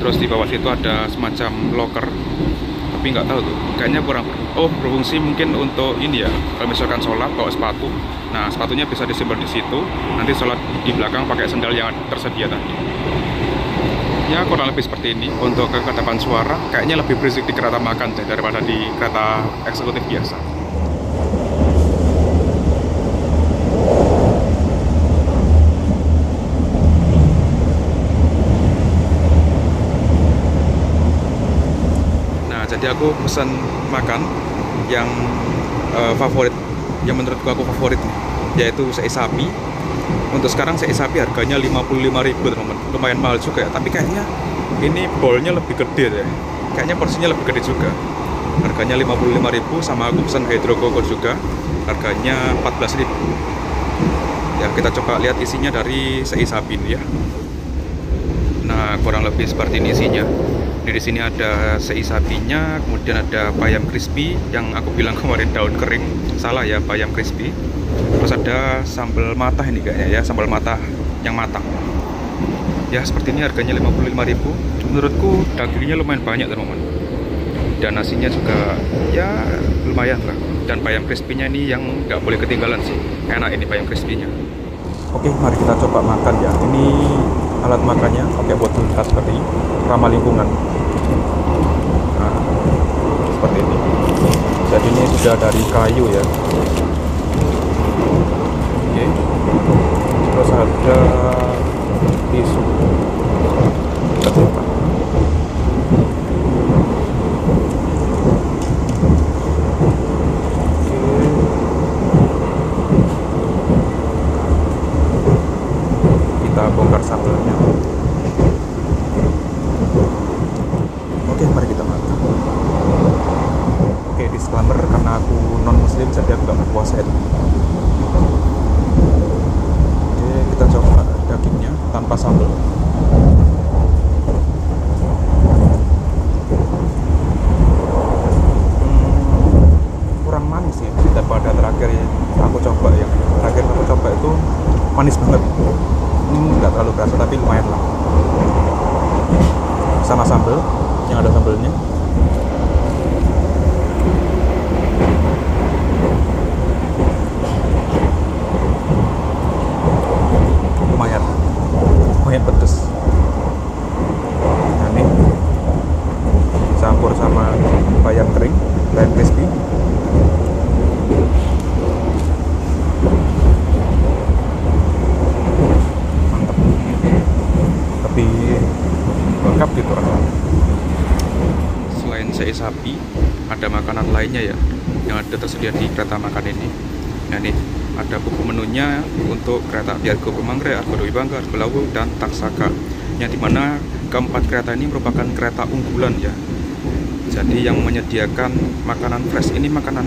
Terus di bawah situ ada semacam locker, tapi nggak tahu tuh, kayaknya kurang. Oh, berfungsi mungkin untuk ini ya. Kalau misalkan sholat bawa sepatu, nah sepatunya bisa disimpan di situ. Nanti sholat di belakang pakai sendal yang tersedia tadi. Ya kurang lebih seperti ini. Untuk kekedapan suara, kayaknya lebih berisik di kereta makan deh daripada di kereta eksekutif biasa. Jadi aku pesan makan yang favorit, yang menurutku aku favorit nih, yaitu sei sapi. Untuk sekarang sei sapi harganya 55.000 teman-teman, lumayan mahal juga ya. Tapi kayaknya ini bolnya lebih gede deh, kayaknya porsinya lebih gede juga. Harganya 55.000, sama aku pesan hydro koko juga, harganya 14.000. Ya kita coba lihat isinya dari sei sapi ini ya. Nah kurang lebih seperti ini isinya. Di sini ada sei sapinya, kemudian ada bayam crispy yang aku bilang kemarin daun kering, salah ya, bayam crispy. Terus ada sambal matah ini kayaknya ya, sambal matah yang matang. Ya seperti ini harganya 55.000. Menurutku dagingnya lumayan banyak teman-teman. Dan nasinya juga ya lumayan lah. Dan bayam crispy-nya ini yang nggak boleh ketinggalan sih. Enak ini bayam crispy-nya. Oke, mari kita coba makan ya. Ini alat makannya pakai botol tas seperti ini, ramah lingkungan. Nah, seperti ini. Jadi ini sudah dari kayu ya. Oke. Terus ada tisu. Kita coba. Kita bongkar sambelnya. Oke, mari kita makan. Oke, disclaimer karena aku non muslim jadi aku nggak berpuasa itu. Oke, kita coba dagingnya tanpa sambal. Kurang manis ya daripada terakhir ya. Aku coba yang terakhir aku coba itu manis banget. Ini nggak terlalu berasa tapi lumayan lah. Sama sambal yang ada sambalnya. Lumayan pedes. sama bayam kering, bayam crispy. Mantap, lebih lengkap gitu rasanya. Selain sei sapi, ada makanan lainnya ya yang ada tersedia di kereta makan ini. Nah nih, ada buku menunya untuk kereta api Argo Manggrek, Argo Dwi Bangga, Argo Lawu, dan Taksaka. Yang dimana keempat kereta ini merupakan kereta unggulan ya. Jadi yang menyediakan makanan fresh ini, makanan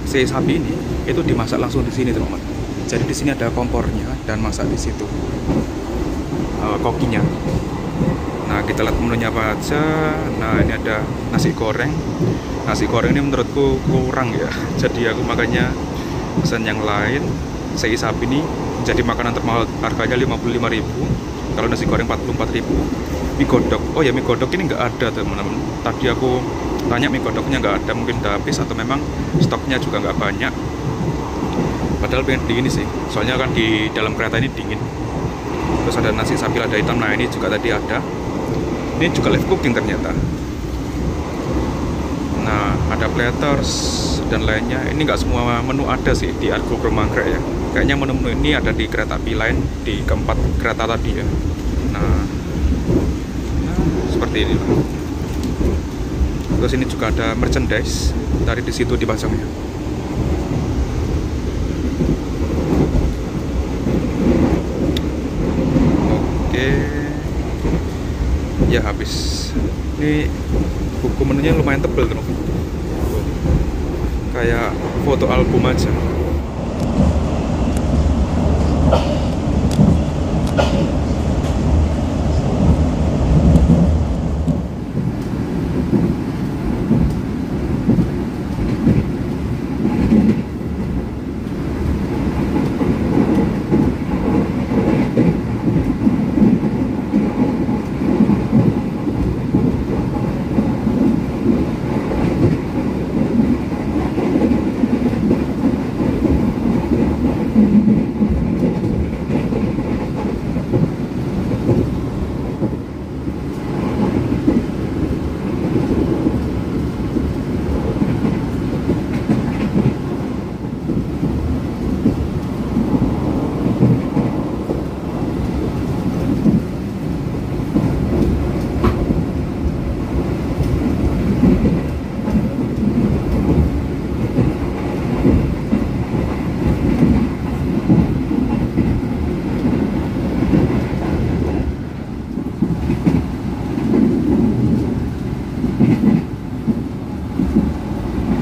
sei sapi ini, itu dimasak langsung di sini teman-teman. Jadi di sini ada kompornya dan masak di situ kokinya. Nah kita lihat menunya apa aja. Nah ini ada nasi goreng. Nasi goreng ini menurutku kurang ya. Jadi aku makanya pesan yang lain. Sei sapi ini jadi makanan termahal, harganya 55.000. Kalau nasi goreng 44.000. Mie godok, oh ya mie godok ini nggak ada teman-teman. Tadi aku tanya mie godoknya nggak ada, mungkin udah habis atau memang stoknya juga nggak banyak. Padahal pengen dingin sih, soalnya kan di dalam kereta ini dingin. Terus ada nasi sapi lada hitam, nah ini juga tadi ada. Ini juga live cooking ternyata. Nah ada platters dan lainnya. Ini nggak semua menu ada sih di Argo Manggrek ya. Kayaknya menu-menu ini ada di kereta api lain, di keempat kereta tadi ya. Nah seperti ini. Terus ini juga ada merchandise dari di situ dipasangnya. Oke, ya habis. Ini buku menunya lumayan tebel teman. Kayak foto album aja.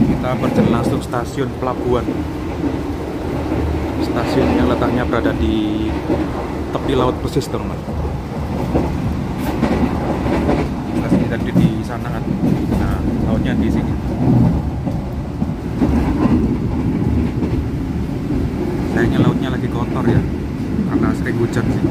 Kita berjalan langsung stasiun pelabuhan. Stasiun yang letaknya berada di tepi laut persis teman. Stasiun tadi di sana kan. Nah, lautnya di sini. Kayaknya lautnya lagi kotor ya, karena sering hujan sih.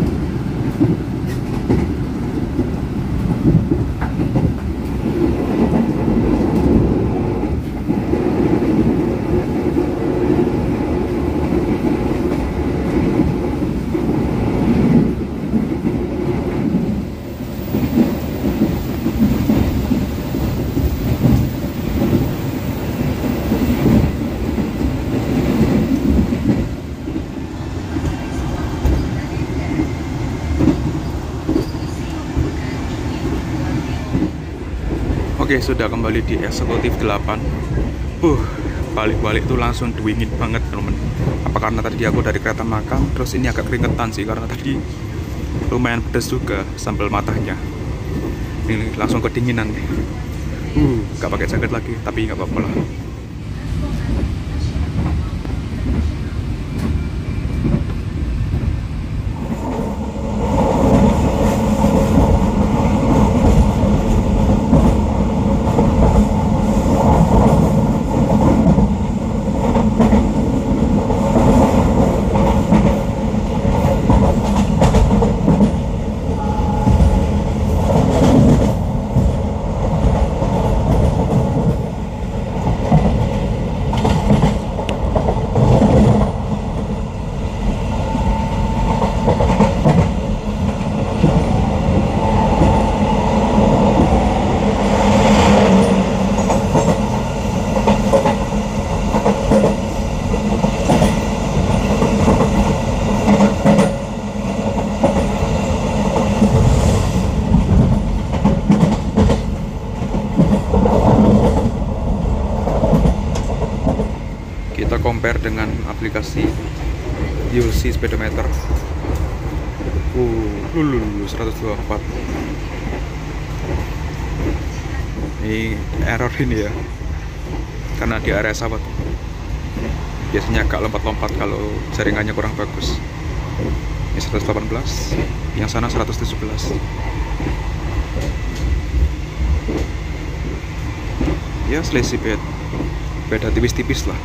Oke, sudah kembali di eksekutif 8. Balik-balik tuh langsung dingin banget teman-teman. Apa karena tadi aku dari kereta makan, terus ini agak keringetan sih karena tadi lumayan pedas juga sambal matahnya. Ini langsung kedinginan nih. Gak pakai jaket lagi, tapi nggak apa-apa lah. kita compare dengan aplikasi UC speedometer. 124. Ini error ini ya, karena di area sawah biasanya agak lompat-lompat kalau jaringannya kurang bagus. Ini 118, yang sana 117. Ya selisih beda tipis-tipis lah.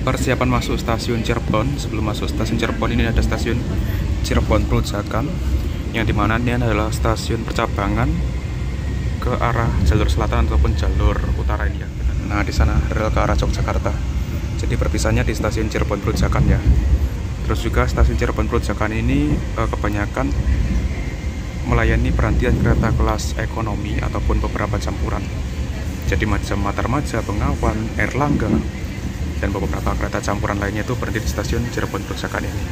Persiapan masuk stasiun Cirebon. Sebelum masuk stasiun Cirebon ini ada stasiun Cirebon Pelujakan, yang dimana ini adalah stasiun percabangan ke arah jalur selatan ataupun jalur utara ini ya. Nah, di sana rel ke arah Yogyakarta. Jadi perpisahannya di stasiun Cirebon Pelujakan ya. Terus juga stasiun Cirebon Pelujakan ini kebanyakan melayani perhentian kereta kelas ekonomi ataupun beberapa campuran. Jadi macam Matarmaja, Bengawan, Erlangga, dan beberapa kereta campuran lainnya itu berhenti di stasiun Cirebon Pelujakan ini.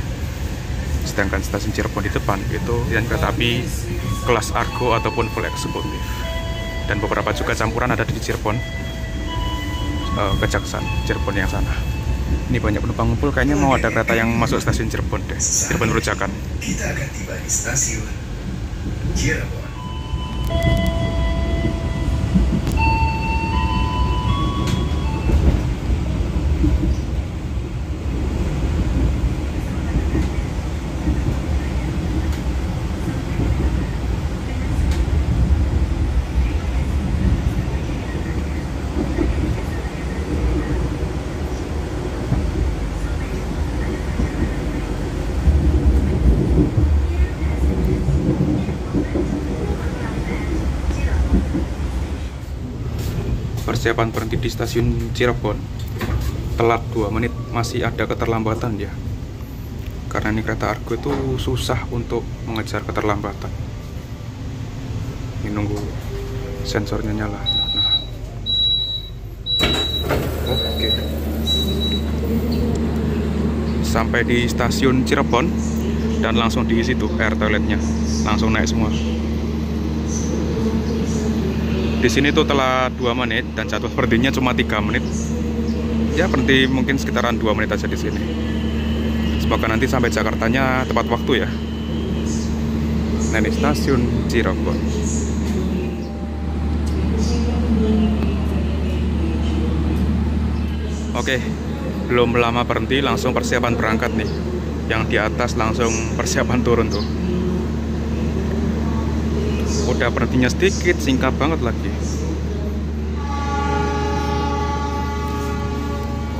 Sedangkan stasiun Cirebon di depan itu yang kereta api kelas Argo ataupun full eksekutif. Dan beberapa juga campuran ada di Cirebon, Kejaksan, Cirebon yang sana. Ini banyak penumpang ngumpul, kayaknya mau ada kereta yang masuk stasiun Cirebon deh, Cirebon Pelujakan.
Kita akan tiba di stasiun Cirebon.
Persiapan berhenti di stasiun Cirebon, telat 2 menit, masih ada keterlambatan ya, karena ini kereta Argo itu susah untuk mengejar keterlambatan. Ini nunggu sensornya nyala. Nah, oke, sampai di stasiun Cirebon dan langsung diisi tuh air toiletnya, langsung naik semua. Di sini tuh telah 2 menit dan jadwal berhentinya cuma 3 menit. Ya berhenti mungkin sekitaran 2 menit aja di sini. Semoga nanti sampai Jakartanya tepat waktu ya. Nah, ini stasiun Cirebon. Oke, belum lama berhenti langsung persiapan berangkat nih. Yang di atas langsung persiapan turun tuh. Udah berhentinya sedikit, singkat banget lagi.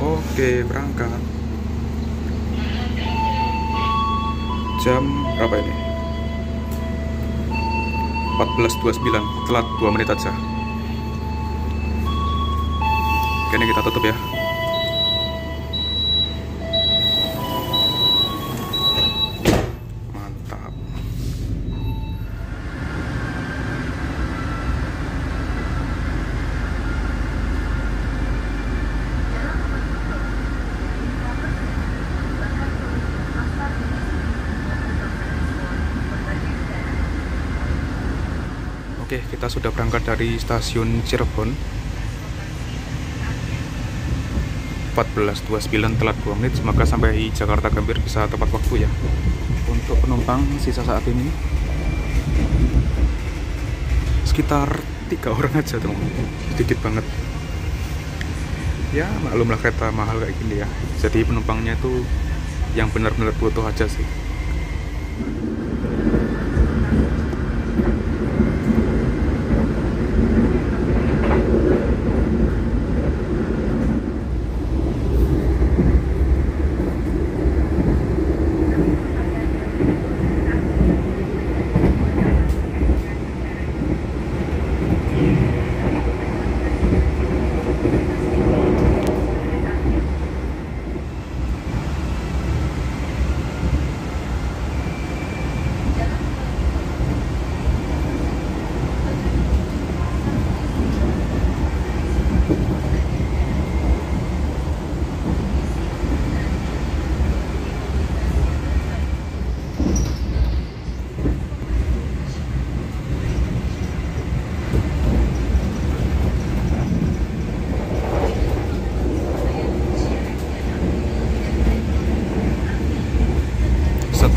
Oke, berangkat. Jam berapa ini? 14.29, telat 2 menit aja. Oke, ini kita tutup ya. Oke, kita sudah berangkat dari stasiun Cirebon. 14.29, telat 2 menit. Semoga sampai Jakarta Gambir bisa tepat waktu ya. Untuk penumpang sisa saat ini sekitar 3 orang aja teman-teman, sedikit banget. Ya maklumlah kereta mahal kayak gini ya. Jadi penumpangnya itu yang benar-benar butuh aja sih.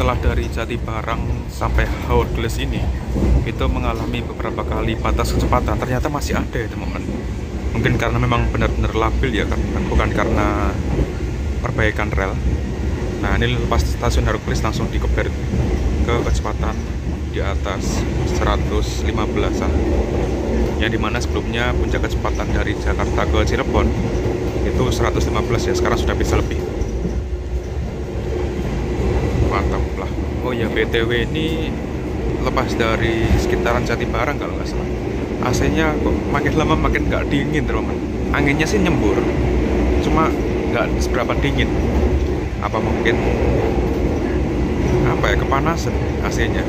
Setelah dari Jatibarang sampai Haurgelis ini itu mengalami beberapa kali batas kecepatan, ternyata masih ada ya teman-teman. Mungkin karena memang benar-benar labil ya kan, bukan karena perbaikan rel. Nah, ini lepas stasiun Haurgelis langsung dikeber ke kecepatan di atas 115-an, yang dimana sebelumnya puncak kecepatan dari Jakarta ke Cirebon Itu 115 ya, sekarang sudah bisa lebih. Mantap lah. Oh ya, BTW ini lepas dari sekitaran Jatibarang kalau nggak salah, AC-nya kok makin lama makin nggak dingin teman-teman. Anginnya sih nyembur, cuma nggak seberapa dingin. Apa mungkin apa ya, kepanasan AC-nya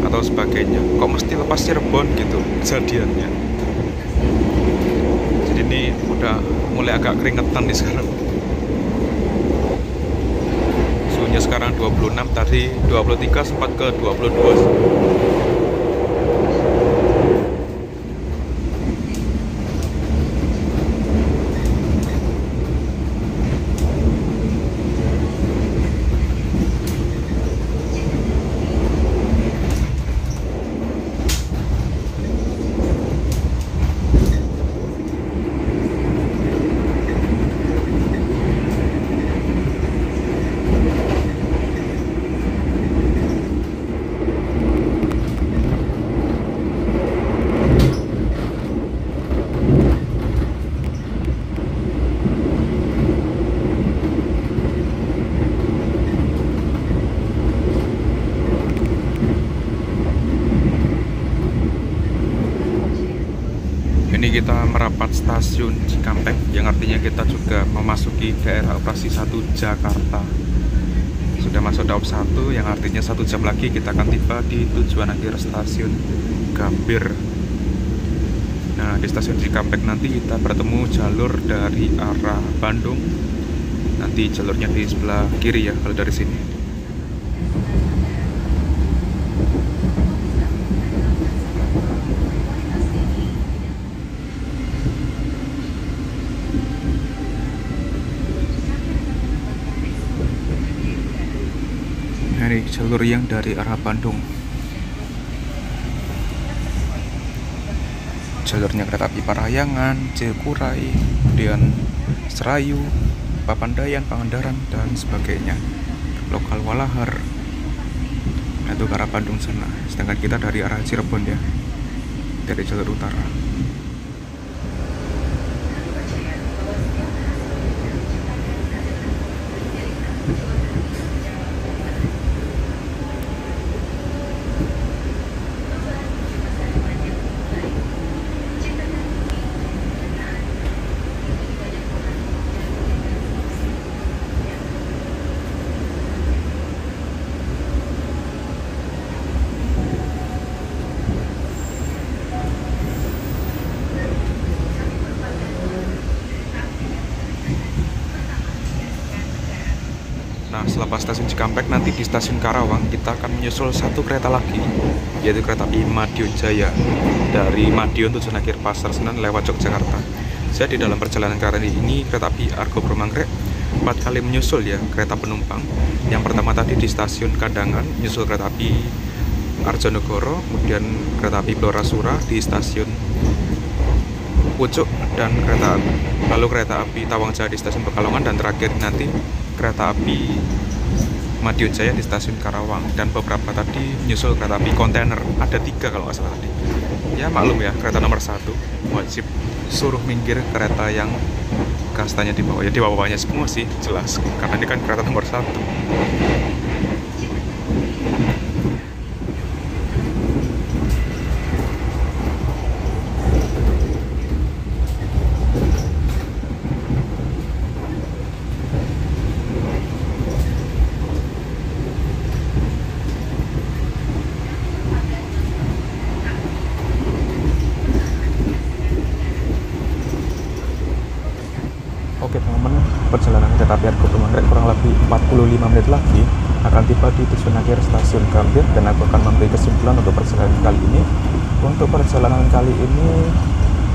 atau sebagainya? Kok mesti lepas Cirebon gitu kejadiannya. Jadi ini udah mulai agak keringetan nih sekarang. Suhunya sekarang 26, tadi 23, sempat ke 22. Ini kita merapat stasiun Cikampek, yang artinya kita juga memasuki daerah operasi 1 Jakarta. Sudah masuk daop 1, yang artinya 1 jam lagi kita akan tiba di tujuan akhir stasiun Gambir. Nah, di stasiun Cikampek nanti kita bertemu jalur dari arah Bandung. Nanti jalurnya di sebelah kiri ya kalau dari sini. Ini jalur yang dari arah Bandung. Jalurnya kereta api Parahyangan, Cikuray, kemudian Serayu, Papandayan, Pangandaran, dan sebagainya. Lokal Walahar. Nah, itu ke arah Bandung sana. Sedangkan kita dari arah Cirebon ya, dari jalur utara. Nah, selepas stasiun Cikampek, nanti di stasiun Karawang kita akan menyusul satu kereta lagi, yaitu kereta api Madiun Jaya dari Madiun tujuan akhir Pasar Senen lewat Yogyakarta. Jadi dalam perjalanan kereta ini kereta api Argo Buro Manggrek 4 kali menyusul ya kereta penumpang. Yang pertama tadi di stasiun Kandangan menyusul kereta api Arjonegoro, kemudian kereta api Blorasura di stasiun Pucuk, dan lalu kereta api Tawang Jaya di stasiun Pekalongan, dan terakhir nanti kereta api Madiun Jaya di stasiun Karawang. Dan beberapa tadi menyusul kereta api kontainer, ada 3 kalau nggak salah tadi. Ya maklum ya, kereta nomor 1 wajib suruh minggir kereta yang kastanya di bawah. Ya di bawahnya semua sih jelas, karena ini kan kereta nomor 1. Oke teman-teman, perjalanan kereta api Argo Buro Manggrek kurang lebih 45 menit lagi akan tiba di tujuan akhir stasiun Gambir, dan aku akan memberi kesimpulan untuk perjalanan kali ini. Untuk perjalanan kali ini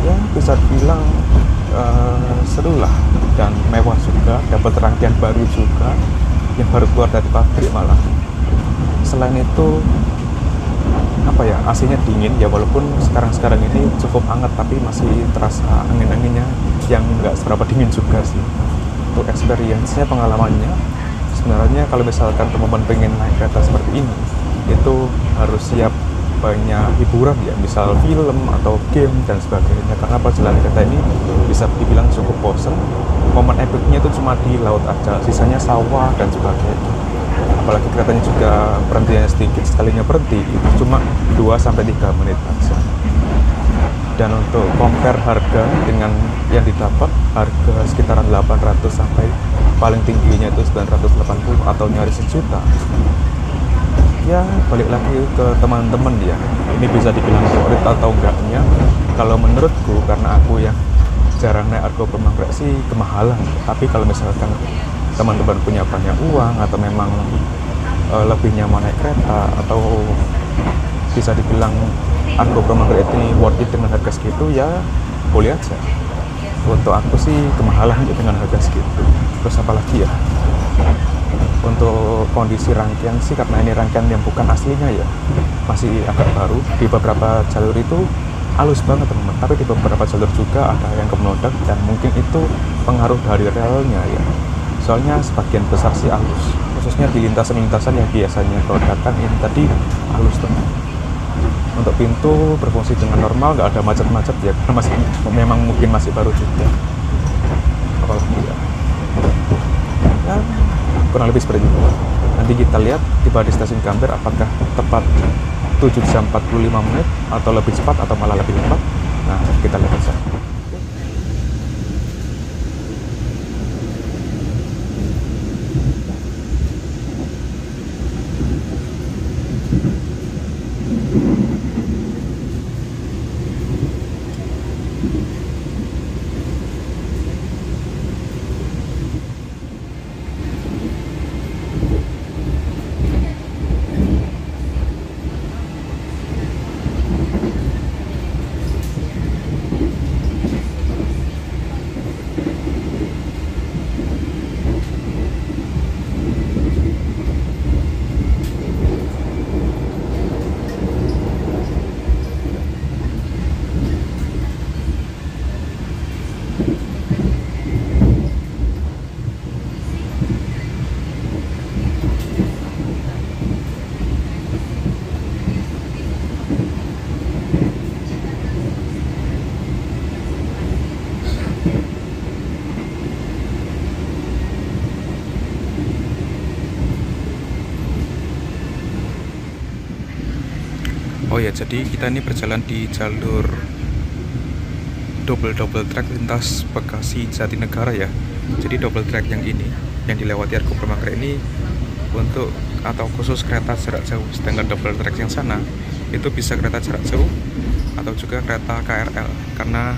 ya bisa dibilang seru lah, dan mewah juga, dapat rangkaian baru juga yang baru keluar dari pabrik malah. Selain itu apa ya, AC-nya dingin ya, walaupun sekarang ini cukup hangat, tapi masih terasa angin-anginnya yang nggak seberapa dingin juga sih. Untuk experience-nya, pengalamannya, sebenarnya kalau misalkan teman-teman pengen naik kereta seperti ini, itu harus siap banyak hiburan ya, misal film atau game dan sebagainya. Karena perjalanan kereta ini bisa dibilang cukup bosen. Momen epicnya itu cuma di laut aja, sisanya sawah dan sebagainya. Apalagi keretanya juga berhentinya sedikit, sekalinya berhenti itu cuma 2-3 menit aja. Dan untuk compare harga dengan yang didapat, harga sekitaran 800 sampai paling tingginya itu 980 atau nyaris 1 juta. Ya balik lagi ke teman-teman ya, ini bisa dibilang worth it atau enggaknya. Kalau menurutku, karena aku yang jarang naik Argo Bromanggrek sih kemahalan. Tapi kalau misalkan teman-teman punya banyak uang atau memang lebih nyaman naik kereta, atau bisa dibilang Argo Bromanggrek ini worth it dengan harga segitu, ya boleh aja. Untuk aku sih kemahalan ya dengan harga segitu. Terus apalagi ya, untuk kondisi rangkaian sih, karena ini rangkaian yang bukan aslinya ya, masih agak baru. Di beberapa jalur itu halus banget teman-teman, tapi di beberapa jalur juga ada yang kemenodak, dan mungkin itu pengaruh dari relnya ya. Soalnya sebagian besar sih halus, khususnya di lintasan-lintasan yang biasanya kerodakan, ini tadi halus teman. Untuk pintu berfungsi dengan normal, nggak ada macet-macet ya, karena memang mungkin masih baru juga. Apalagi ya, kurang lebih seperti itu. Nanti kita lihat tiba di stasiun Gambir apakah tepat 7 jam 45 menit atau lebih cepat atau malah lebih lambat. Nah, kita lihat saja. Oh ya, jadi kita ini berjalan di jalur double track lintas Bekasi Jatinegara ya. Jadi double track yang ini, yang dilewati Argo Bromanggrek ini untuk atau khusus kereta jarak jauh. Sedangkan double track yang sana itu bisa kereta jarak jauh atau juga kereta KRL. Karena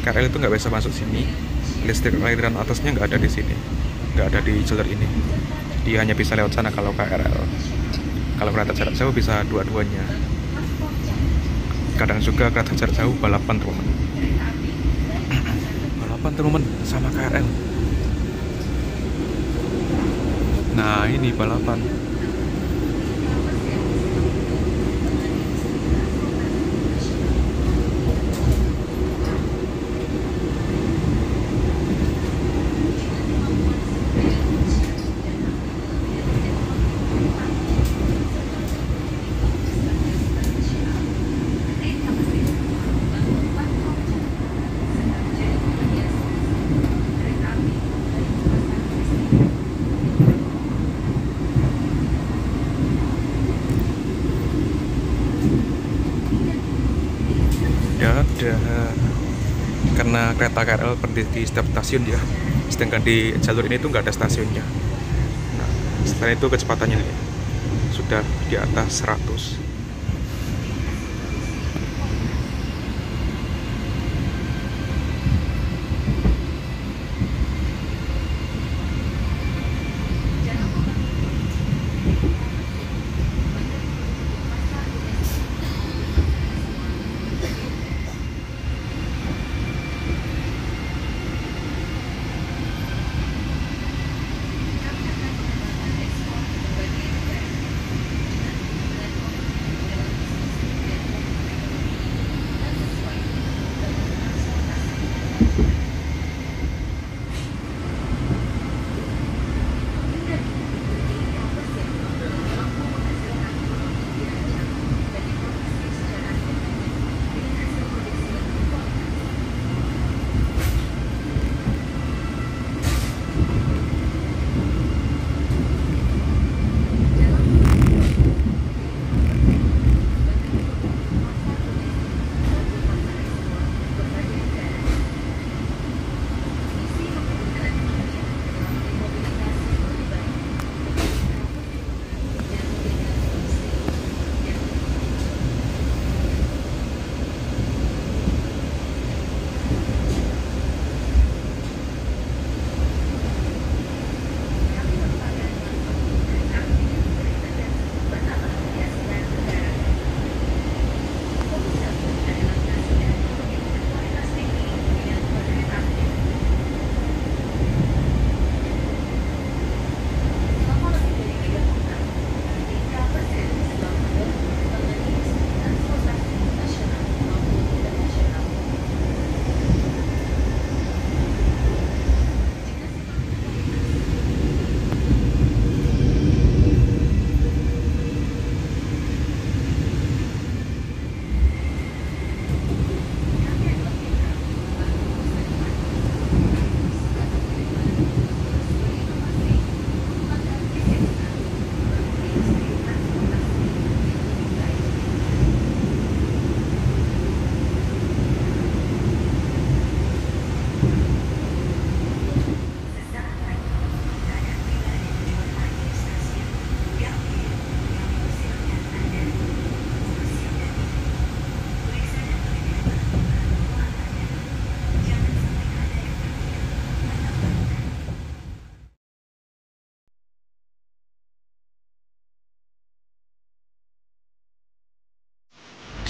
KRL itu nggak bisa masuk sini, listrik aliran atasnya nggak ada di sini, nggak ada di jalur ini. Dia hanya bisa lewat sana kalau KRL. Kalau kereta jarak jauh bisa dua-duanya. Kadang juga kereta jarak jauh balapan teman-teman. Balapan teman-teman sama KRL. Nah ini balapan. Karena kereta KRL berhenti di setiap stasiun ya, sedangkan di jalur ini tuh nggak ada stasiunnya. Nah, setelah itu kecepatannya nih, sudah di atas 100.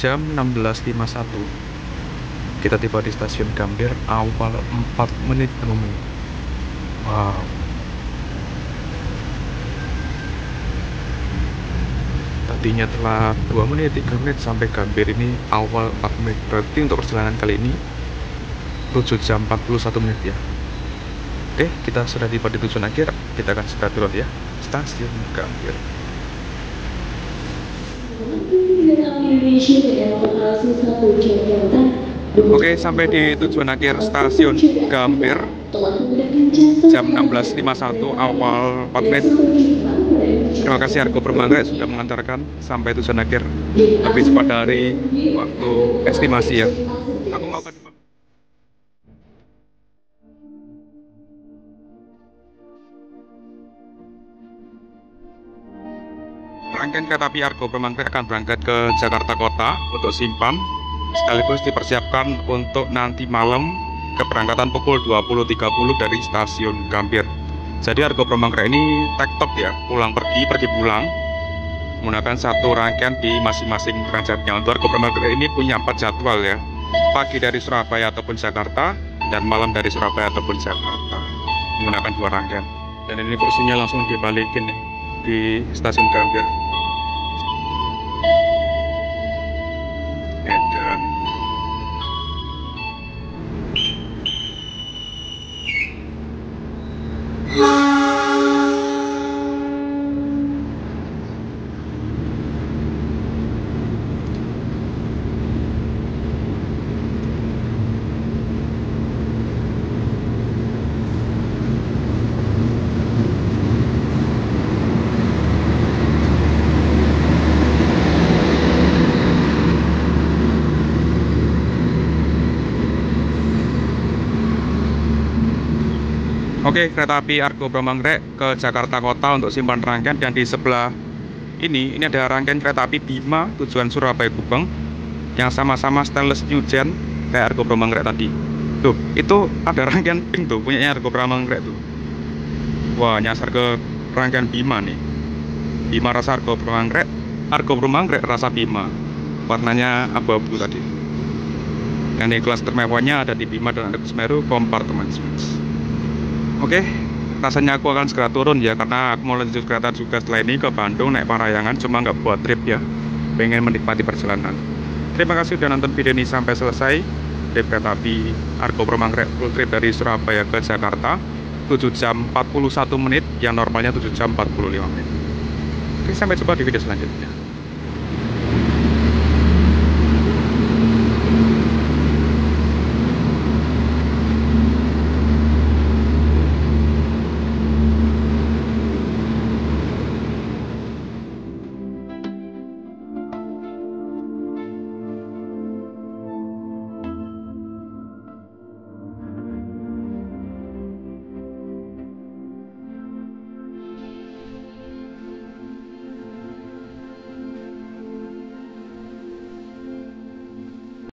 jam 16.51. Kita tiba di stasiun Gambir awal 4 menit temui. Wow. Tadinya telah 2 menit, 3 menit sampai Gambir ini awal 4 menit. Berarti untuk perjalanan kali ini 7 jam 41 menit ya. Oke, kita sudah tiba di tujuan akhir. Kita akan segera turun ya. Stasiun Gambir. Oke, sampai di tujuan akhir stasiun Gambir. Jam 16.51 awal 4 menit. Terima kasih Argo Bromanggrek sudah mengantarkan sampai tujuan akhir lebih cepat dari waktu estimasi ya. Aku mau kan. Rangkaian kereta api Argo Bromanggrek akan berangkat ke Jakarta Kota untuk Simpang, sekaligus dipersiapkan untuk nanti malam keberangkatan pukul 20.30 dari stasiun Gambir. Jadi Argo Bromanggrek ini tektok ya, pulang pergi pulang, menggunakan satu rangkaian di masing-masing derajatnya. Untuk Argo Bromanggrek ini punya 4 jadwal ya, pagi dari Surabaya ataupun Jakarta, dan malam dari Surabaya ataupun Jakarta, menggunakan 2 rangkaian. Dan ini kursinya langsung dibalikin nih, di stasiun Gambir. Edan. Oke, kereta api Argo Bromanggrek ke Jakarta Kota untuk Simpang rangkaian, dan di sebelah ini ada rangkaian kereta api Bima tujuan Surabaya Gubeng yang sama-sama stainless new gen kayak Argo Bromanggrek tadi. Tuh, itu ada rangkaian pink tuh punyanya Argo Bromanggrek tuh. Wah, nyasar ke rangkaian Bima nih. Bima rasa Argo Bromanggrek rasa Bima. Warnanya abu-abu tadi. Dan di kelas termewahnya ada di Bima dan ada di Semeru kompartemen suite. Oke, rasanya aku akan segera turun ya, karena aku mau lanjut kereta juga setelah ini ke Bandung naik Parahyangan, cuma nggak buat trip ya, pengen menikmati perjalanan. Terima kasih sudah nonton video ini sampai selesai. Trip kereta api Argo Bromanggrek full trip dari Surabaya ke Jakarta 7 jam 41 menit, yang normalnya 7 jam 45 menit. Oke, sampai jumpa di video selanjutnya.